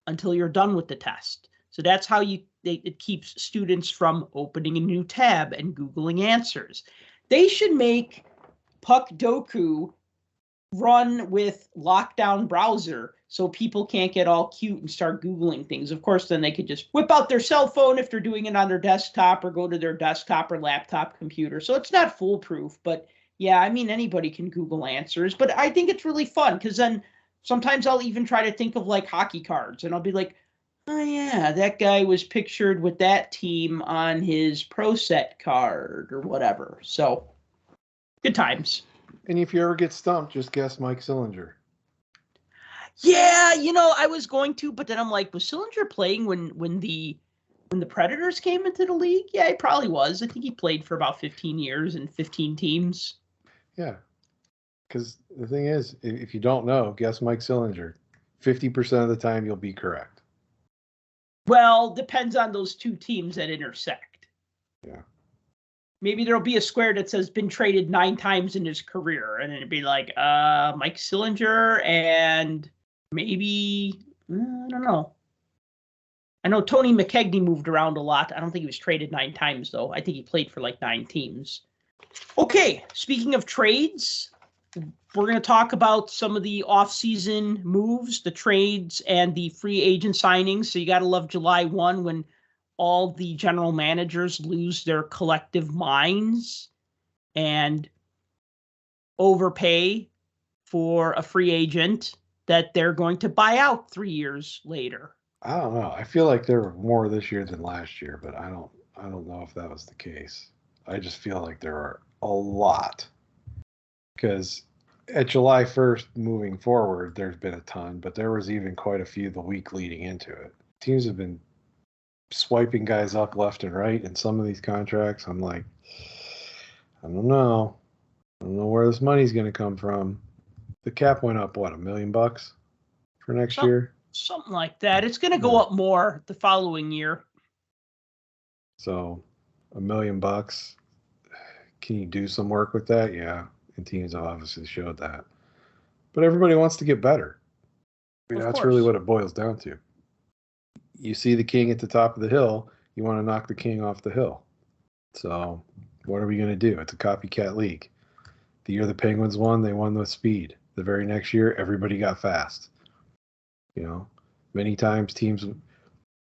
until you're done with the test. So that's how it keeps students from opening a new tab and Googling answers. They should make Puckdoku run with Lockdown Browser so people can't get all cute and start Googling things. Of course, then they could just whip out their cell phone if they're doing it on their desktop, or go to their desktop or laptop computer. So it's not foolproof, but yeah, I mean, anybody can Google answers, but I think it's really fun because then sometimes I'll even try to think of like hockey cards, and I'll be like, oh yeah, that guy was pictured with that team on his Pro Set card or whatever. So good times. And if you ever get stumped, just guess Mike Sillinger. Yeah, you know, I was going to, but then I'm like, was Sillinger playing when the Predators came into the league? Yeah, he probably was. I think he played for about 15 years and 15 teams. Yeah, because the thing is, if you don't know, guess Mike Sillinger. 50% of the time, you'll be correct. Well, depends on those two teams that intersect. Yeah. Maybe there'll be a square that says been traded 9 times in his career, and it'd be like Mike Sillinger and maybe, I don't know. I know Tony McKegney moved around a lot. I don't think he was traded 9 times, though. I think he played for like 9 teams. Okay, speaking of trades, we're going to talk about some of the off-season moves, the trades, and the free agent signings. So you got to love July 1 when all the general managers lose their collective minds and overpay for a free agent that they're going to buy out 3 years later. I don't know. I feel like there were more this year than last year, but I don't know if that was the case. I just feel like there are a lot. Because at July 1st moving forward, there's been a ton, but there was even quite a few the week leading into it. Teams have been swiping guys up left and right in some of these contracts. I'm like, I don't know. I don't know where this money's going to come from. The cap went up, what, $1 million for next year? Something like that. It's going to go up more the following year. So $1 million. Can you do some work with that? Yeah. And teams have obviously showed that. But everybody wants to get better. I mean, that's really what it boils down to. You see the king at the top of the hill, you want to knock the king off the hill. So what are we going to do? It's a copycat league. The year the Penguins won, they won with speed. The very next year, everybody got fast. You know, many times teams, you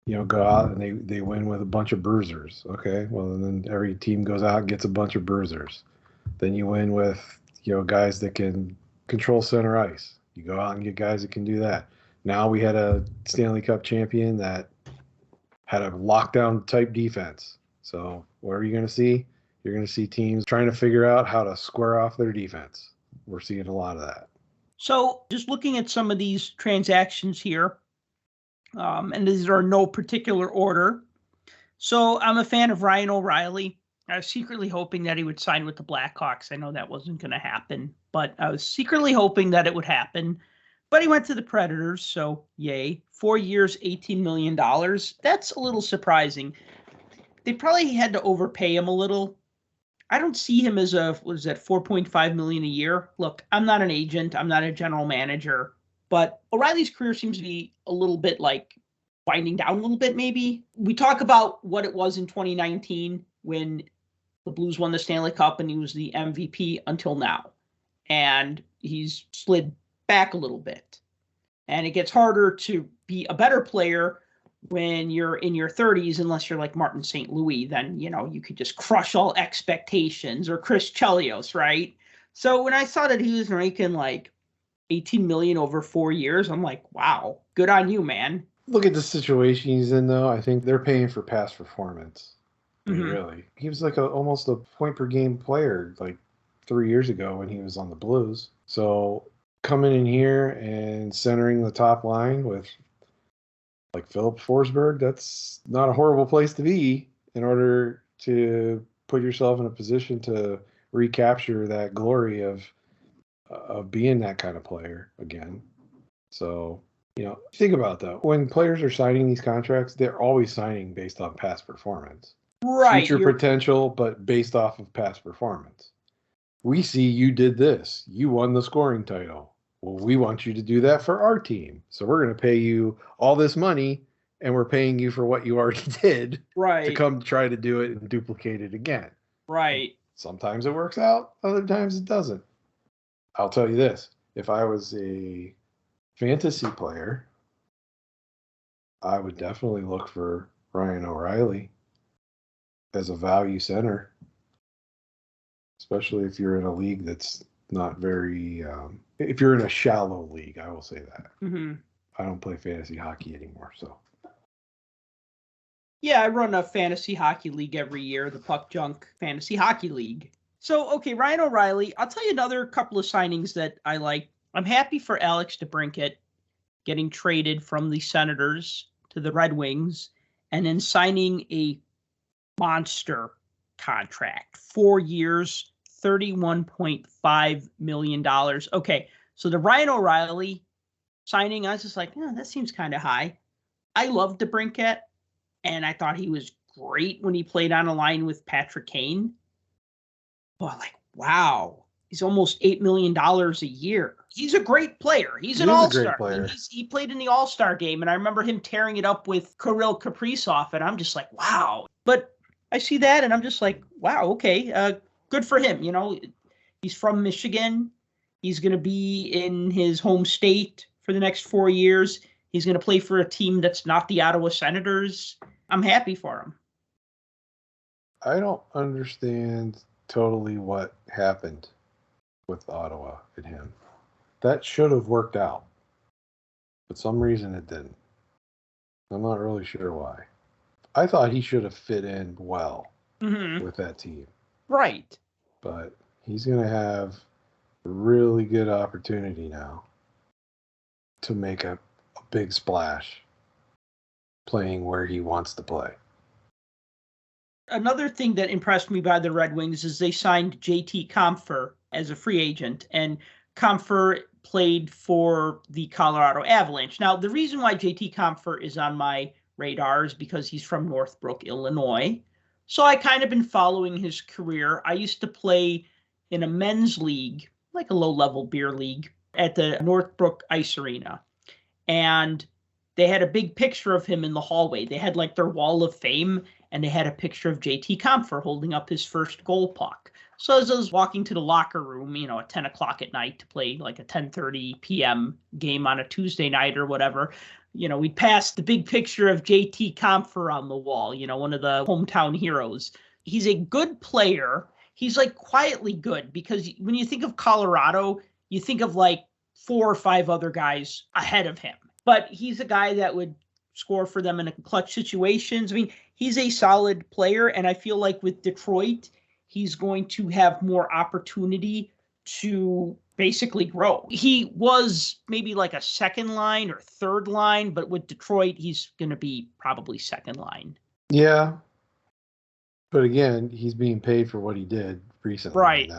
know, go out and they win with a bunch of bruisers. Okay, well, and then every team goes out and gets a bunch of bruisers. Then you win with, you know, guys that can control center ice. You go out and get guys that can do that. Now we had a Stanley Cup champion that had a lockdown type defense. So what are you going to see? You're going to see teams trying to figure out how to square off their defense. We're seeing a lot of that. So just looking at some of these transactions here, and these are in no particular order. So I'm a fan of Ryan O'Reilly. I was secretly hoping that he would sign with the Blackhawks. I know that wasn't going to happen, but I was secretly hoping that it would happen. But he went to the Predators, so yay. 4 years, $18 million. That's a little surprising. They probably had to overpay him a little. I don't see him as $4.5 million a year. Look, I'm not an agent. I'm not a general manager. But O'Reilly's career seems to be a little bit like winding down a little bit, maybe. We talk about what it was in 2019 when the Blues won the Stanley Cup and he was the MVP until now. And he's slid back a little bit. And it gets harder to be a better player when you're in your 30s, unless you're like Martin St. Louis, then, you could just crush all expectations, or Chris Chelios, right? So when I saw that he was making like $18 million over 4 years, I'm like, wow, good on you, man. Look at the situation he's in, though. I think they're paying for past performance. I mean, really. He was like almost a point per game player like 3 years ago when he was on the Blues. So coming in here and centering the top line with like Philip Forsberg, that's not a horrible place to be in order to put yourself in a position to recapture that glory of being that kind of player again. So, think about that. When players are signing these contracts, they're always signing based on past performance. Right. Future potential, but based off of past performance. We see you did this. You won the scoring title. Well, we want you to do that for our team. So we're going to pay you all this money, and we're paying you for what you already did to come try to do it and duplicate it again. Right. Sometimes it works out. Other times it doesn't. I'll tell you this. If I was a fantasy player, I would definitely look for Ryan O'Reilly as a value center, especially if you're in a league that's not very if you're in a shallow league, I will say that. I don't play fantasy hockey anymore, so yeah, I run a fantasy hockey league every year, the Puck Junk Fantasy Hockey League. So, okay, Ryan O'Reilly, I'll tell you another couple of signings that I like. I'm happy for Alex DeBrincat getting traded from the Senators to the Red Wings and then signing a monster contract, 4 years, $31.5 million. Okay, so the Ryan O'Reilly signing, I was just like, that seems kind of high. I love DeBrincat, and I thought he was great when he played on a line with Patrick Kane. But wow, he's almost $8 million a year. He's a great player. He's an all-star. He played in the all-star game, and I remember him tearing it up with Kirill Kaprizov, and I'm just like, wow. But I see that, and I'm just like, wow, okay, good for him. He's from Michigan. He's going to be in his home state for the next 4 years. He's going to play for a team that's not the Ottawa Senators. I'm happy for him. I don't understand totally what happened with Ottawa and him. That should have worked out. For some reason it didn't. I'm not really sure why. I thought he should have fit in well with that team. Right. But he's going to have a really good opportunity now to make a big splash playing where he wants to play. Another thing that impressed me by the Red Wings is they signed JT Compher as a free agent, and Compher played for the Colorado Avalanche. Now, the reason why JT Compher is on my radar is because he's from Northbrook, Illinois. So I kind of been following his career. I used to play in a men's league, like a low-level beer league, at the Northbrook Ice Arena. And they had a big picture of him in the hallway. They had like their wall of fame, and they had a picture of JT Compher holding up his first goal puck. So as I was walking to the locker room, at 10 o'clock at night to play like a 10:30 p.m. game on a Tuesday night or whatever, we'd pass the big picture of JT Compher on the wall, one of the hometown heroes. He's a good player. He's like quietly good, because when you think of Colorado, you think of like 4 or 5 other guys ahead of him. But he's a guy that would score for them in clutch situations. I mean, he's a solid player, and I feel like with Detroit, he's going to have more opportunity to basically grow. He was maybe like a second line or third line, but with Detroit, he's going to be probably second line. Yeah. But again, he's being paid for what he did recently. Right.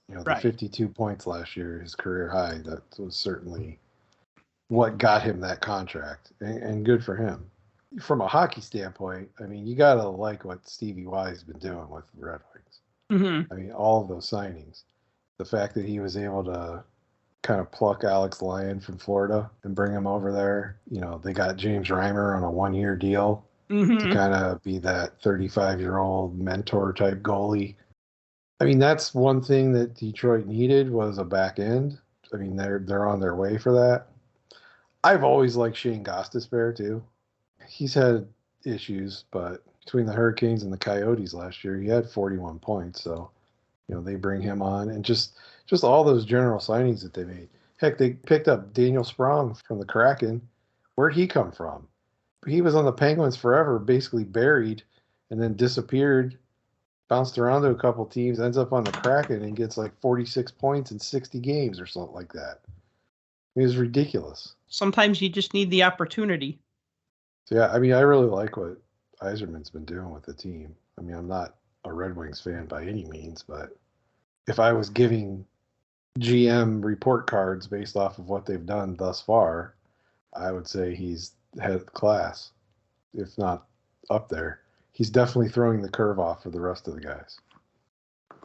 The 52 points last year, his career high, that was certainly what got him that contract, and good for him. From a hockey standpoint, I mean, you got to like what Stevie Y has been doing with the Red Wings. I mean, all of those signings. The fact that he was able to kind of pluck Alex Lyon from Florida and bring him over there. They got James Reimer on a 1-year deal to kind of be that 35-year-old mentor type goalie. I mean, that's one thing that Detroit needed was a back end. I mean, they're on their way for that. I've always liked Shane Gostisbehere too. He's had issues, but between the Hurricanes and the Coyotes last year, he had 41 points. So, they bring him on, and just all those general signings that they made. Heck, they picked up Daniel Sprong from the Kraken. Where'd he come from? He was on the Penguins forever, basically buried, and then disappeared, bounced around to a couple teams, ends up on the Kraken and gets like 46 points in 60 games or something like that. It was ridiculous. Sometimes you just need the opportunity. So, yeah, I mean, I really like what Yzerman's been doing with the team. I mean, I'm not a Red Wings fan by any means, but if I was giving GM report cards based off of what they've done thus far, I would say he's head of the class, if not up there. He's definitely throwing the curve off for the rest of the guys.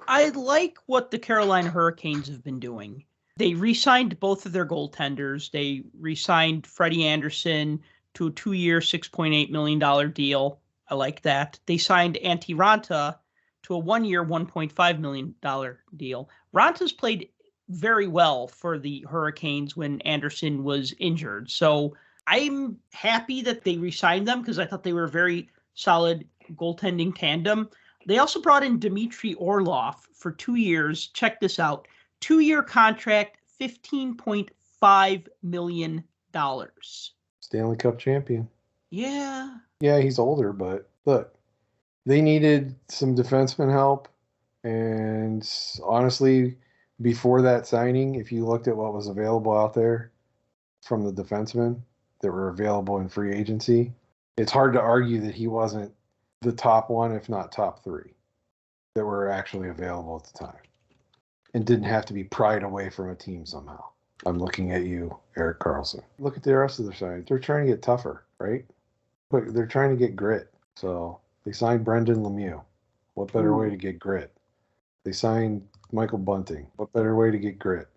I like what the Carolina Hurricanes have been doing. They re-signed both of their goaltenders. They re-signed Freddie Anderson to a 2-year, $6.8 million deal. I like that. They signed Antti Raanta to a 1-year, $1.5 million deal. Ranta's played very well for the Hurricanes when Anderson was injured. So I'm happy that they re-signed them because I thought they were a very solid goaltending tandem. They also brought in Dmitry Orlov for 2 years. Check this out. 2-year contract, $15.5 million. Stanley Cup champion. Yeah. Yeah, he's older, but look, they needed some defenseman help. And honestly, before that signing, if you looked at what was available out there from the defensemen that were available in free agency, it's hard to argue that he wasn't the top one, if not top 3, that were actually available at the time and didn't have to be pried away from a team somehow. I'm looking at you, Erik Karlsson. Look at the rest of their signings. They're trying to get tougher, right? But they're trying to get grit. So they signed Brendan Lemieux. What better way to get grit? They signed Michael Bunting. What better way to get grit?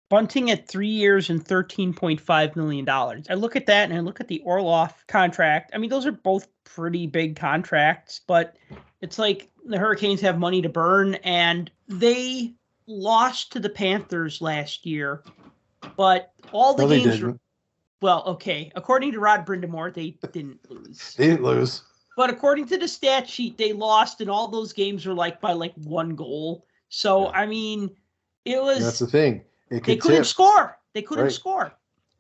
Bunting at 3 years and $13.5 million. I look at that and I look at the Orlov contract. I mean, those are both pretty big contracts, but it's like the Hurricanes have money to burn, and they lost to the Panthers last year, but all the games were, well, okay, according to Rod Brindamore, they didn't lose. They didn't lose. But according to the stat sheet, they lost, and all those games were by 1 goal. So, yeah. I mean, it was... And that's the thing. They couldn't score. They couldn't score.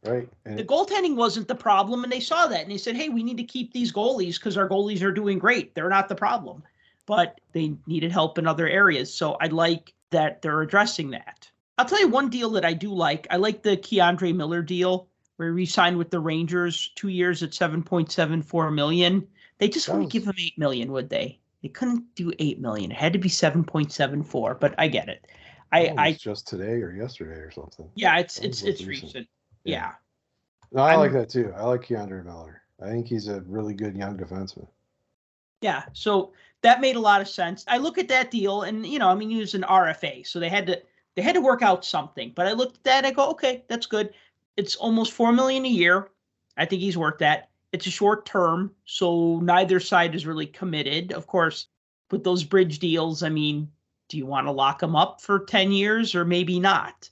Right. And the goaltending wasn't the problem, and they saw that, and they said, hey, we need to keep these goalies because our goalies are doing great. They're not the problem. But they needed help in other areas, so I like that they're addressing that. I'll tell you one deal that I do like. I like the Keandre Miller deal, where he re-signed with the Rangers 2 years at $7.74 million. They just wouldn't give him $8 million, would they? They couldn't do $8 million. It had to be 7.74, but I get it. I just today or yesterday or something. Yeah, it's recent. Yeah. No, I like that too. I like Keandre Miller. I think he's a really good young defenseman. Yeah, so that made a lot of sense. I look at that deal, and he was an RFA, so they had to work out something. But I looked at that, and I go, okay, that's good. It's almost $4 million a year. I think he's worth that. It's a short term, so neither side is really committed. Of course, with those bridge deals, I mean, do you want to lock them up for 10 years or maybe not?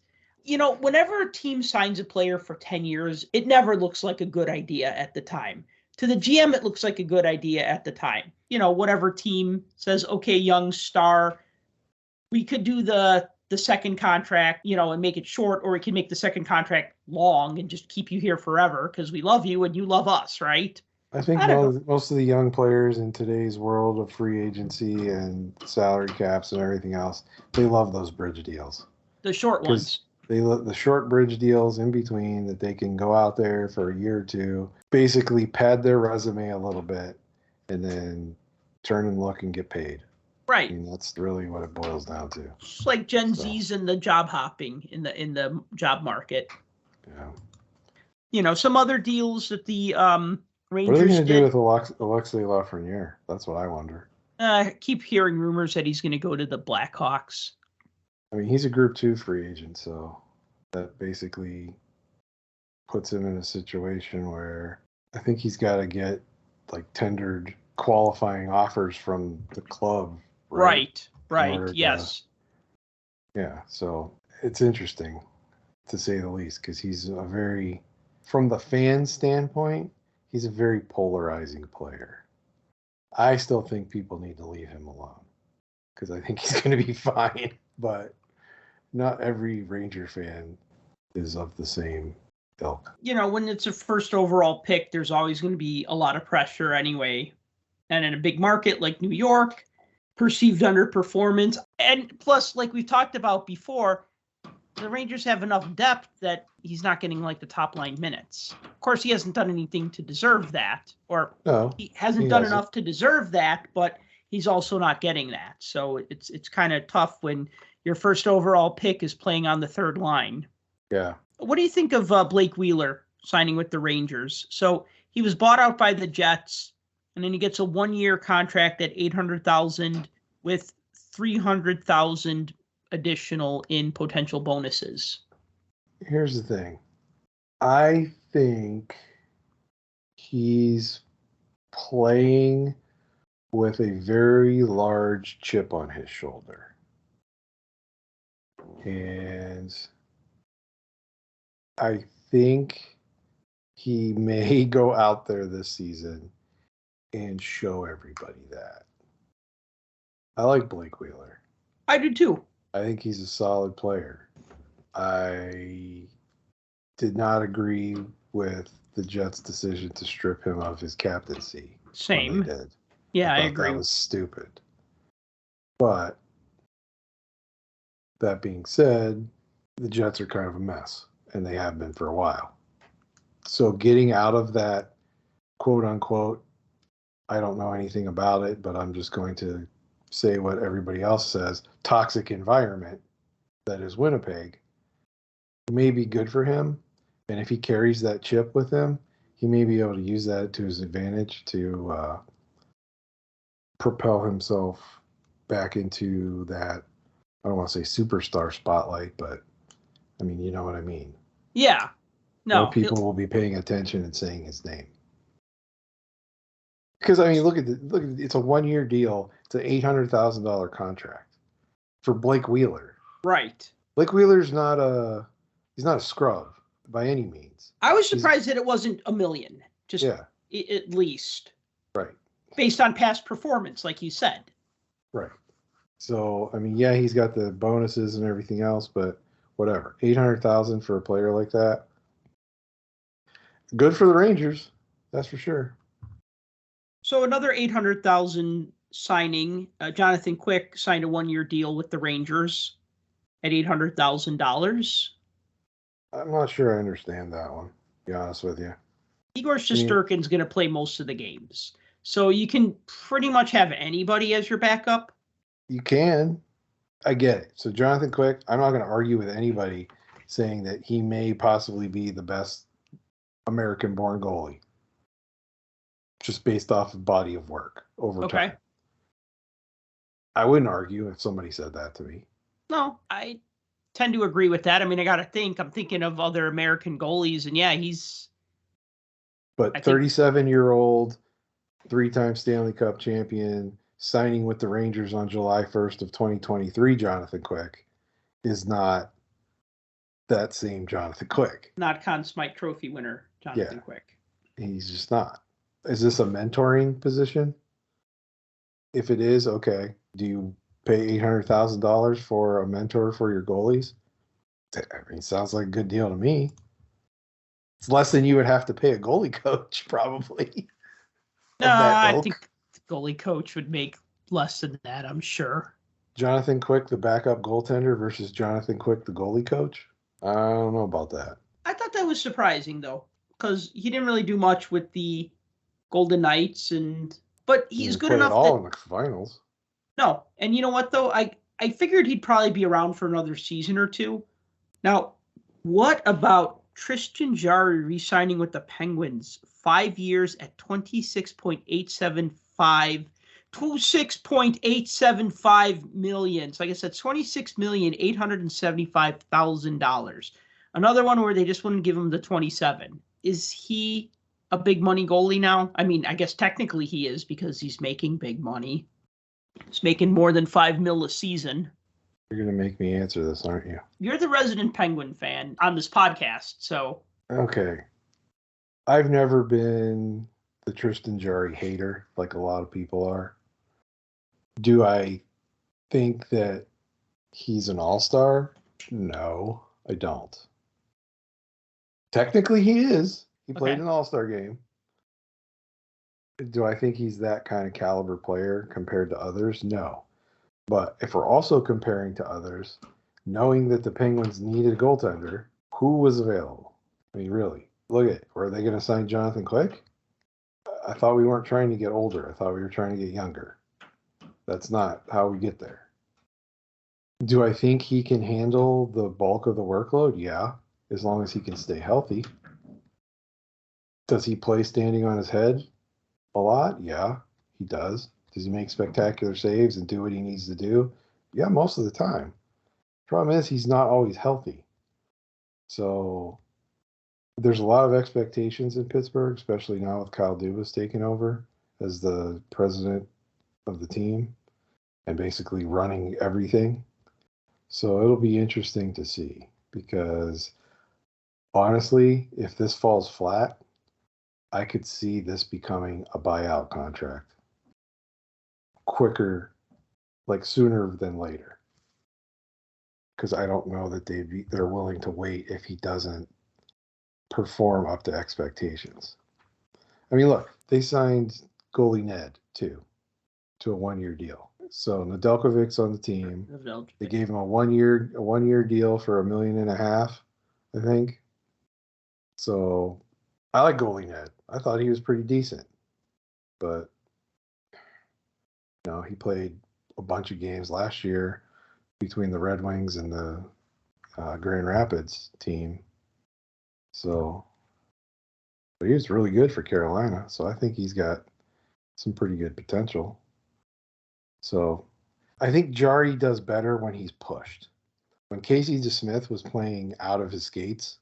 Whenever a team signs a player for 10 years, it never looks like a good idea at the time. To the GM, it looks like a good idea at the time. Whatever team says, okay, young star, we could do the second contract, and make it short, or we can make the second contract long and just keep you here forever because we love you and you love us, right? I think most of the young players in today's world of free agency and salary caps and everything else, they love those bridge deals. The short ones. They love the short bridge deals in between that they can go out there for a year or two, basically pad their resume a little bit, and then turn and look and get paid. Right. I mean, that's really what it boils down to. It's like Gen Z's and the job hopping in the job market. Yeah. Some other deals that the Rangers what are they going to did. do with Alexei Lafreniere? That's what I wonder. I keep hearing rumors that he's going to go to the Blackhawks. I mean, he's a Group 2 free agent, so that basically puts him in a situation where I think he's got to get like tendered qualifying offers from the club. Right. Yes. Yeah. So it's interesting to say the least, because he's from the fan standpoint, he's a very polarizing player. I still think people need to leave him alone because I think he's going to be fine, but not every Ranger fan is of the same ilk. When it's a first overall pick, there's always going to be a lot of pressure anyway. And in a big market like New York, perceived underperformance. And plus, like we've talked about before, the Rangers have enough depth that he's not getting like the top line minutes. Of course, he hasn't done anything to deserve that, or he hasn't done enough to deserve that, but he's also not getting that. So it's kind of tough when your first overall pick is playing on the third line. Yeah. What do you think of Blake Wheeler signing with the Rangers? So he was bought out by the Jets, and then he gets a 1-year contract at $800,000 with $300,000 additional in potential bonuses. Here's the thing. I think he's playing with a very large chip on his shoulder. And I think he may go out there this season and show everybody that. I like Blake Wheeler. I do too. I think he's a solid player. I did not agree with the Jets' decision to strip him of his captaincy. Same. They did. Yeah, I agree. That was stupid. But that being said, the Jets are kind of a mess, and they have been for a while. So getting out of that, quote unquote, I don't know anything about it, but I'm just going to say what everybody else says, toxic environment that is Winnipeg, may be good for him. And if he carries that chip with him, he may be able to use that to his advantage to propel himself back into that, I don't want to say superstar spotlight, but I mean, you know what I mean. Yeah. No. More people will be paying attention and saying his name. Because I mean, look at it's a 1-year deal. It's an $800,000 contract for Blake Wheeler. Right. Blake Wheeler's not a scrub by any means. I was surprised that it wasn't $1 million. Just at least. Right. Based on past performance, like you said. Right. So I mean, yeah, he's got the bonuses and everything else, but whatever. $800,000 for a player like that. Good for the Rangers, that's for sure. So another $800,000 signing. Jonathan Quick signed a 1-year deal with the Rangers at $800,000. I'm not sure I understand that one, to be honest with you. Igor Shesterkin's going to play most of the games. So you can pretty much have anybody as your backup. You can. I get it. So Jonathan Quick, I'm not going to argue with anybody saying that he may possibly be the best American-born goalie, just based off of body of work over time. I wouldn't argue if somebody said that to me. No, I tend to agree with that. I mean, I'm thinking of other American goalies, and yeah, he's. But 37-year-old, 3-time Stanley Cup champion, signing with the Rangers on July 1st of 2023, Jonathan Quick, is not that same Jonathan Quick. Not Conn Smythe Trophy winner, Jonathan Quick. He's just not. Is this a mentoring position? If it is, okay. Do you pay $800,000 for a mentor for your goalies? I mean, sounds like a good deal to me. It's less than you would have to pay a goalie coach, probably. No, I think the goalie coach would make less than that, I'm sure. Jonathan Quick, the backup goaltender, versus Jonathan Quick, the goalie coach? I don't know about that. I thought that was surprising, though, because he didn't really do much with the Golden Knights, but he's good enough. In the finals. No, and you know what, though? I figured he'd probably be around for another season or two. Now, what about Tristan Jarry re-signing with the Penguins? 5 years at $26.875 million. So I guess that's $26,875,000. Another one where they just wouldn't give him the 27. Is he a big money goalie now? I mean, I guess technically he is because he's making big money. He's making more than $5 million a season. You're going to make me answer this, aren't you? You're the resident Penguin fan on this podcast, so. Okay. I've never been the Tristan Jarry hater like a lot of people are. Do I think that he's an all-star? No, I don't. Technically, he is. He played an all-star game. Do I think he's that kind of caliber player compared to others? No. But if we're also comparing to others, knowing that the Penguins needed a goaltender, who was available? I mean, really, look at it. Were they going to sign Jonathan Quick? I thought we weren't trying to get older. I thought we were trying to get younger. That's not how we get there. Do I think he can handle the bulk of the workload? Yeah, as long as he can stay healthy. Does he play standing on his head a lot? Yeah, he does. Does he make spectacular saves and do what he needs to do? Yeah, most of the time. Problem is, he's not always healthy. So there's a lot of expectations in Pittsburgh, especially now with Kyle Dubas taking over as the president of the team and basically running everything. So it'll be interesting to see because honestly, if this falls flat, I could see this becoming a buyout contract quicker, like sooner than later. Because I don't know that they're willing to wait if he doesn't perform up to expectations. I mean, look, they signed goalie Ned too to a 1-year deal. So Nedeljkovic's on the team. They gave him a 1-year deal for $1.5 million, I think. So I like goalie Ned. I thought he was pretty decent, but he played a bunch of games last year between the Red Wings and the Grand Rapids team. So, but he was really good for Carolina. So I think he's got some pretty good potential. So I think Jarry does better when he's pushed. When Casey DeSmith was playing out of his skates,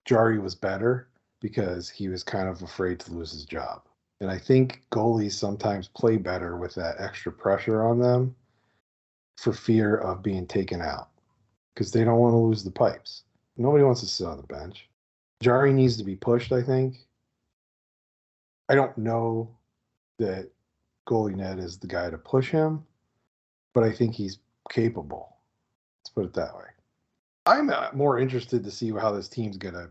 Jarry was better because he was kind of afraid to lose his job. And I think goalies sometimes play better with that extra pressure on them for fear of being taken out because they don't want to lose the pipes. Nobody wants to sit on the bench. Jarry needs to be pushed, I think. I don't know that goalie Ned is the guy to push him, but I think he's capable. Let's put it that way. I'm more interested to see how this team's going to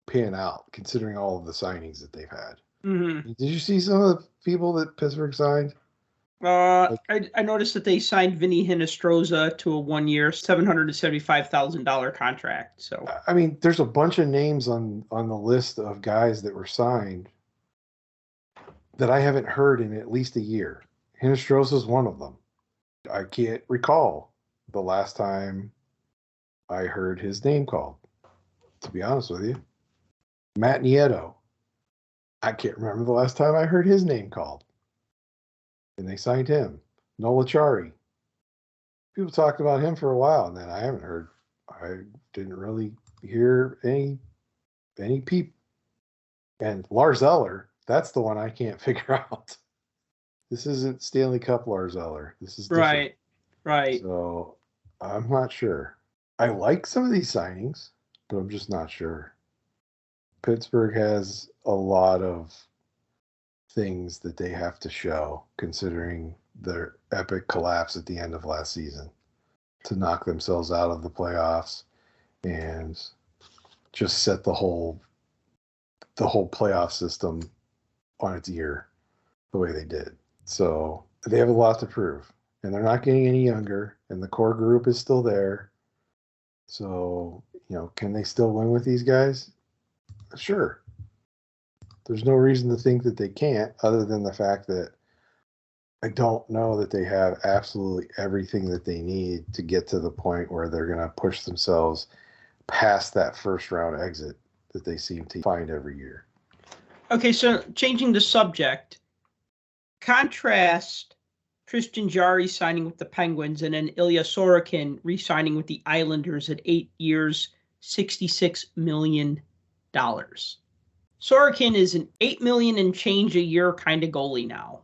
pan out, considering all of the signings that they've had. Mm-hmm. Did you see some of the people that Pittsburgh signed? I noticed that they signed Vinny Hinostroza to a 1-year, $775,000 contract. So I mean, there's a bunch of names on the list of guys that were signed that I haven't heard in at least a year. Hinostroza is one of them. I can't recall the last time I heard his name called, to be honest with you. Matt Nieto. I can't remember the last time I heard his name called. And they signed him. Nola Chari. People talked about him for a while, and then I didn't really hear any peep. And Lars Eller, that's the one I can't figure out. This isn't Stanley Cup Lars Eller. This is different. Right. So I'm not sure. I like some of these signings, but I'm just not sure. Pittsburgh has a lot of things that they have to show, considering their epic collapse at the end of last season, to knock themselves out of the playoffs and just set the whole playoff system on its ear the way they did. So they have a lot to prove, and they're not getting any younger, and the core group is still there. So, can they still win with these guys? Sure. There's no reason to think that they can't, other than the fact that I don't know that they have absolutely everything that they need to get to the point where they're going to push themselves past that first round exit that they seem to find every year. Okay, so changing the subject, contrast Tristan Jarry signing with the Penguins and then Ilya Sorokin re-signing with the Islanders at 8 years, $66 million. Sorokin is an $8 million and change a year kind of goalie now.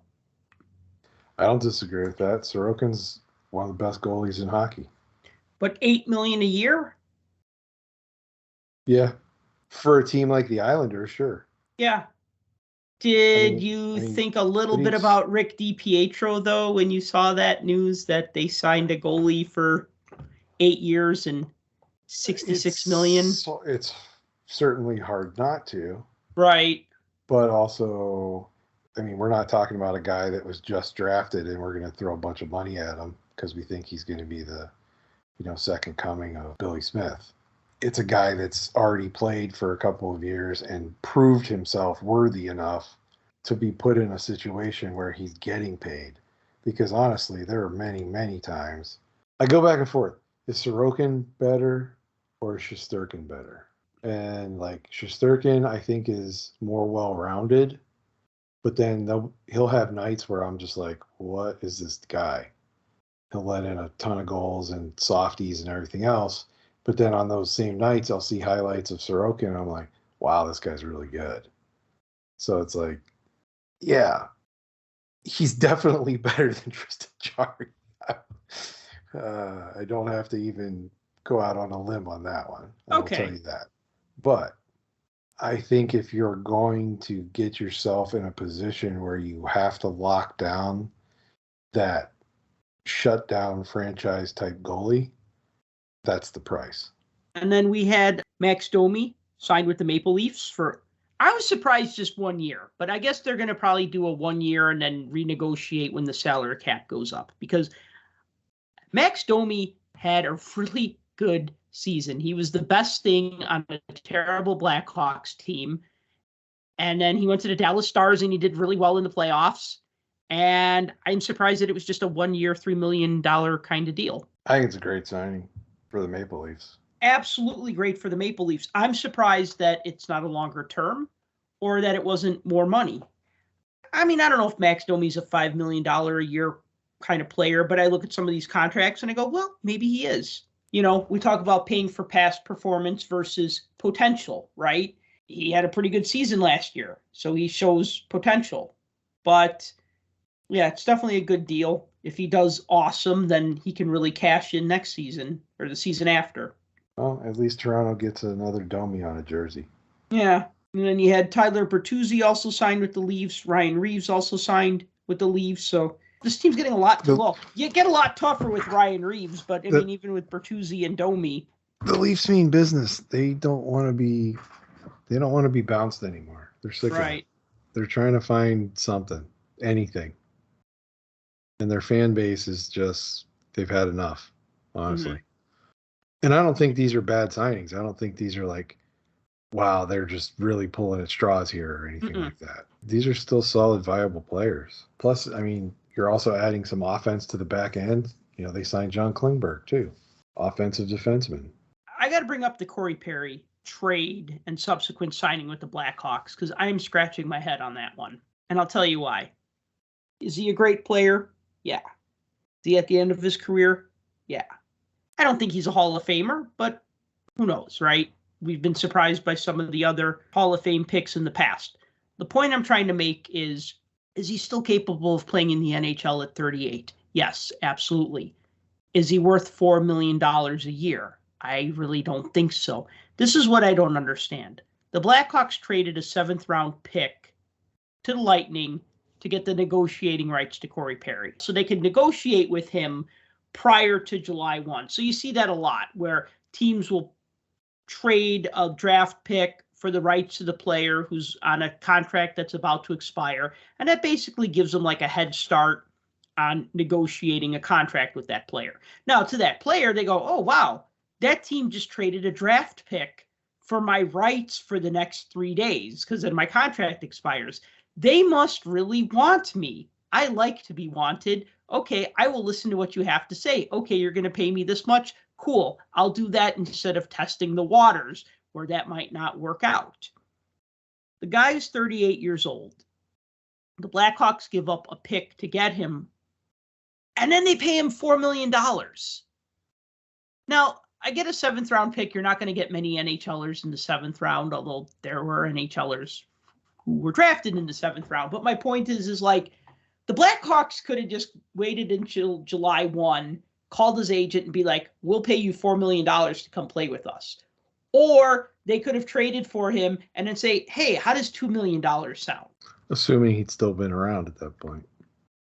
I don't disagree with that. Sorokin's one of the best goalies in hockey. But $8 million a year? Yeah. For a team like the Islanders, sure. Yeah. Did you think a little bit about Rick DiPietro, though, when you saw that news that they signed a goalie for 8 years and $66 million? It's certainly hard not to. Right. But also, I mean, we're not talking about a guy that was just drafted and we're going to throw a bunch of money at him because we think he's going to be the, second coming of Billy Smith. It's a guy that's already played for a couple of years and proved himself worthy enough to be put in a situation where he's getting paid. Because honestly, there are many, many times I go back and forth. Is Sorokin better or is Shesterkin better? And Shesterkin, I think, is more well-rounded. But then he'll have nights where I'm just like, what is this guy? He'll let in a ton of goals and softies and everything else. But then on those same nights, I'll see highlights of Sorokin, and I'm like, wow, this guy's really good. So it's like, yeah, he's definitely better than Tristan Jarry. I don't have to even go out on a limb on that one. I'll tell you that. But I think if you're going to get yourself in a position where you have to lock down that shutdown franchise type goalie, that's the price. And then we had Max Domi signed with the Maple Leafs I was surprised just 1 year, but I guess they're going to probably do a 1 year and then renegotiate when the salary cap goes up, because Max Domi had a really good season. He was the best thing on a terrible Blackhawks team. And then he went to the Dallas Stars and he did really well in the playoffs. And I'm surprised that it was just a 1 year, $3 million kind of deal. I think it's a great signing for the Maple Leafs. Absolutely great for the Maple Leafs. I'm surprised that it's not a longer term or that it wasn't more money. I mean, I don't know if Max Domi's a $5 million a year kind of player, but I look at some of these contracts and I go, well, maybe he is. We talk about paying for past performance versus potential, right? He had a pretty good season last year, so he shows potential. But yeah, it's definitely a good deal. If he does awesome, then he can really cash in next season or the season after. Well, at least Toronto gets another Domi on a jersey. Yeah. And then you had Tyler Bertuzzi also signed with the Leafs. Ryan Reeves also signed with the Leafs. So this team's getting a lot you get a lot tougher with Ryan Reeves, but I mean, even with Bertuzzi and Domi. The Leafs mean business. They don't want to be bounced anymore. They're sick of it. They're trying to find something, anything. And their fan base is just, they've had enough, honestly. Mm-hmm. And I don't think these are bad signings. I don't think these are like, wow, they're just really pulling at straws here or anything like that. These are still solid, viable players. Plus, I mean, you're also adding some offense to the back end. They signed John Klingberg, too. Offensive defenseman. I got to bring up the Corey Perry trade and subsequent signing with the Blackhawks because I'm scratching my head on that one. And I'll tell you why. Is he a great player? Yeah. Is he at the end of his career? Yeah. I don't think he's a Hall of Famer, but who knows, right? We've been surprised by some of the other Hall of Fame picks in the past. The point I'm trying to make is he still capable of playing in the NHL at 38? Yes, absolutely. Is he worth $4 million a year? I really don't think so. This is what I don't understand. The Blackhawks traded a 7th-round pick to the Lightning to get the negotiating rights to Corey Perry. So they could negotiate with him prior to July 1. So you see that a lot where teams will trade a draft pick for the rights to the player who's on a contract that's about to expire. And that basically gives them like a head start on negotiating a contract with that player. Now, to that player, they go, oh, wow, that team just traded a draft pick for my rights for the next 3 days because then my contract expires. They must really want me. I like to be wanted. Okay, I will listen to what you have to say. Okay, you're going to pay me this much? Cool. I'll do that instead of testing the waters where that might not work out. The guy is 38 years old. The Blackhawks give up a pick to get him, and then they pay him $4 million. Now, I get a 7th round pick. You're not going to get many NHLers in the 7th round, although there were NHLers who were drafted in the 7th round. But my point is like the Blackhawks could have just waited until July 1, called his agent and be like, we'll pay you $4 million to come play with us. Or they could have traded for him and then say, hey, how does $2 million sound? Assuming he'd still been around at that point.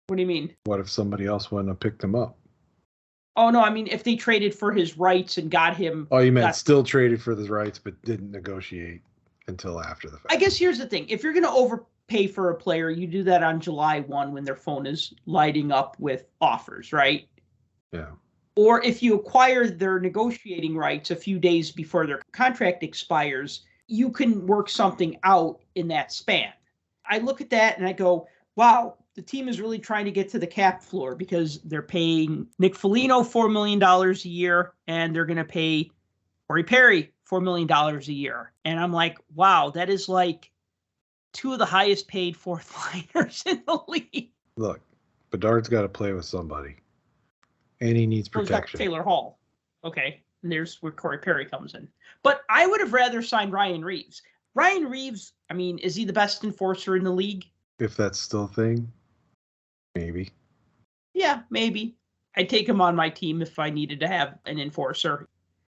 What do you mean? What if somebody else wouldn't have picked him up? Oh, no, I mean, if they traded for his rights and got him. Oh, you meant still traded for the rights but didn't negotiate until after the fact. I guess here's the thing. If you're going to overpay for a player, you do that on July 1 when their phone is lighting up with offers, right? Yeah. Or if you acquire their negotiating rights a few days before their contract expires, you can work something out in that span. I look at that and I go, wow, the team is really trying to get to the cap floor because they're paying Nick Foligno $4 million a year and they're going to pay Corey Perry $4 million a year. And I'm like, wow, that is like 2 of the highest paid fourth liners in the league. Look, Bedard's got to play with somebody. And he needs protection. Taylor Hall. Okay. And there's where Corey Perry comes in. But I would have rather signed Ryan Reeves. Ryan Reeves, I mean, is he the best enforcer in the league? If that's still a thing, maybe. Yeah, maybe. I'd take him on my team if I needed to have an enforcer.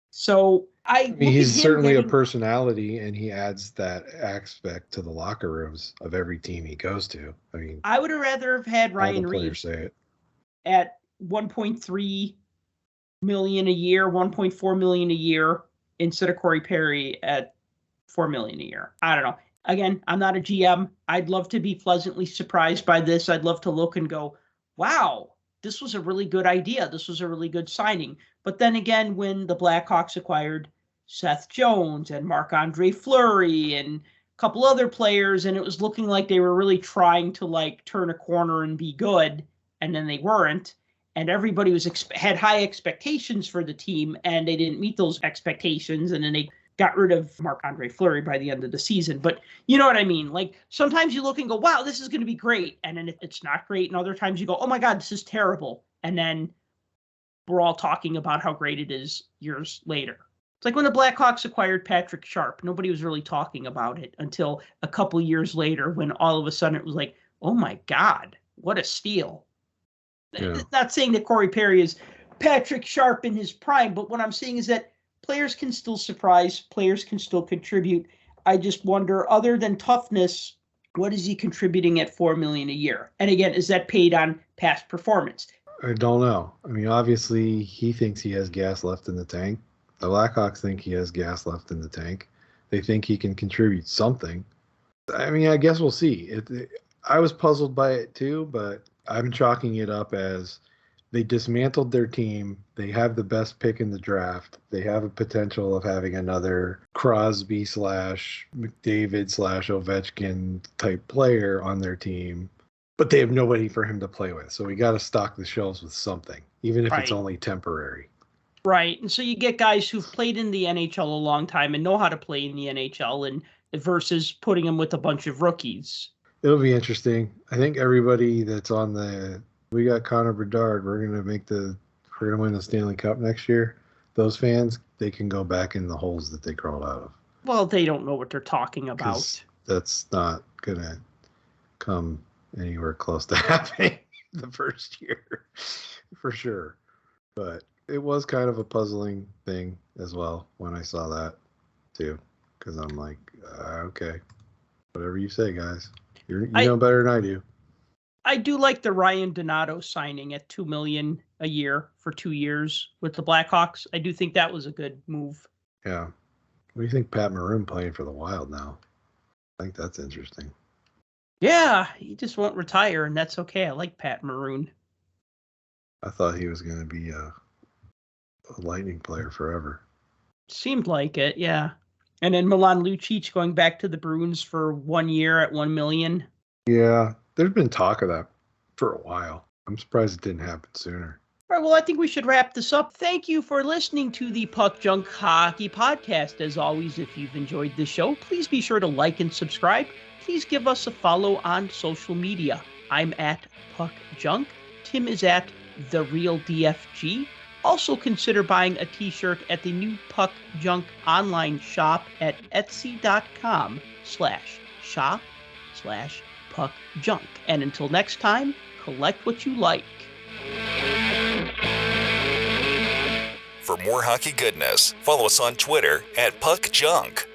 So I mean, he's certainly a personality, and he adds that aspect to the locker rooms of every team he goes to. I mean, I would have rather have had Ryan Reeves say it. At $1.3 million a year, $1.4 million a year, instead of Corey Perry at $4 million a year. I don't know. Again, I'm not a GM. I'd love to be pleasantly surprised by this. I'd love to look and go, wow, this was a really good idea. This was a really good signing. But then again, when the Blackhawks acquired Seth Jones and Marc-Andre Fleury and a couple other players, and it was looking like they were really trying to like turn a corner and be good, and then they weren't. And everybody had high expectations for the team, and they didn't meet those expectations. And then they got rid of Marc-Andre Fleury by the end of the season. But you know what I mean? Like sometimes you look and go, wow, this is going to be great. And then it's not great. And other times you go, oh my God, this is terrible. And then we're all talking about how great it is years later. It's like when the Blackhawks acquired Patrick Sharp. Nobody was really talking about it until a couple years later when all of a sudden it was like, oh my God, what a steal. Yeah. Not saying that Corey Perry is Patrick Sharp in his prime, but what I'm saying is that players can still surprise, players can still contribute. I just wonder, other than toughness, what is he contributing at $4 million a year? And again, is that paid on past performance? I don't know. I mean, obviously, he thinks he has gas left in the tank. The Blackhawks think he has gas left in the tank. They think he can contribute something. I mean, I guess we'll see. I was puzzled by it too, but I'm chalking it up as they dismantled their team. They have the best pick in the draft. They have a potential of having another Crosby / McDavid / Ovechkin type player on their team, but they have nobody for him to play with. So we got to stock the shelves with something, even if it's only temporary. Right. And so you get guys who've played in the NHL a long time and know how to play in the NHL and versus putting them with a bunch of rookies. It'll be interesting. I think everybody that's on we got Connor Bedard. We're gonna win the Stanley Cup next year. Those fans, they can go back in the holes that they crawled out of. Well, they don't know what they're talking about. That's not gonna come anywhere close to happening the first year, for sure. But it was kind of a puzzling thing as well when I saw that too, because I'm like, okay, whatever you say, guys. You know better than I do. I do like the Ryan Donato signing at $2 million a year for 2 years with the Blackhawks. I do think that was a good move. Yeah. What do you think Pat Maroon playing for the Wild now? I think that's interesting. Yeah, he just won't retire, and that's okay. I like Pat Maroon. I thought he was going to be a Lightning player forever. Seemed like it, yeah. And then Milan Lucic going back to the Bruins for 1 year at $1 million. Yeah, there's been talk of that for a while. I'm surprised it didn't happen sooner. All right, well, I think we should wrap this up. Thank you for listening to the Puck Junk Hockey Podcast. As always, if you've enjoyed the show, please be sure to like and subscribe. Please give us a follow on social media. I'm at Puck Junk. Tim is at The Real DFG. Also consider buying a t-shirt at the new Puck Junk online shop at etsy.com/shop/puckjunk. And until next time, collect what you like. For more hockey goodness, follow us on Twitter at PuckJunk.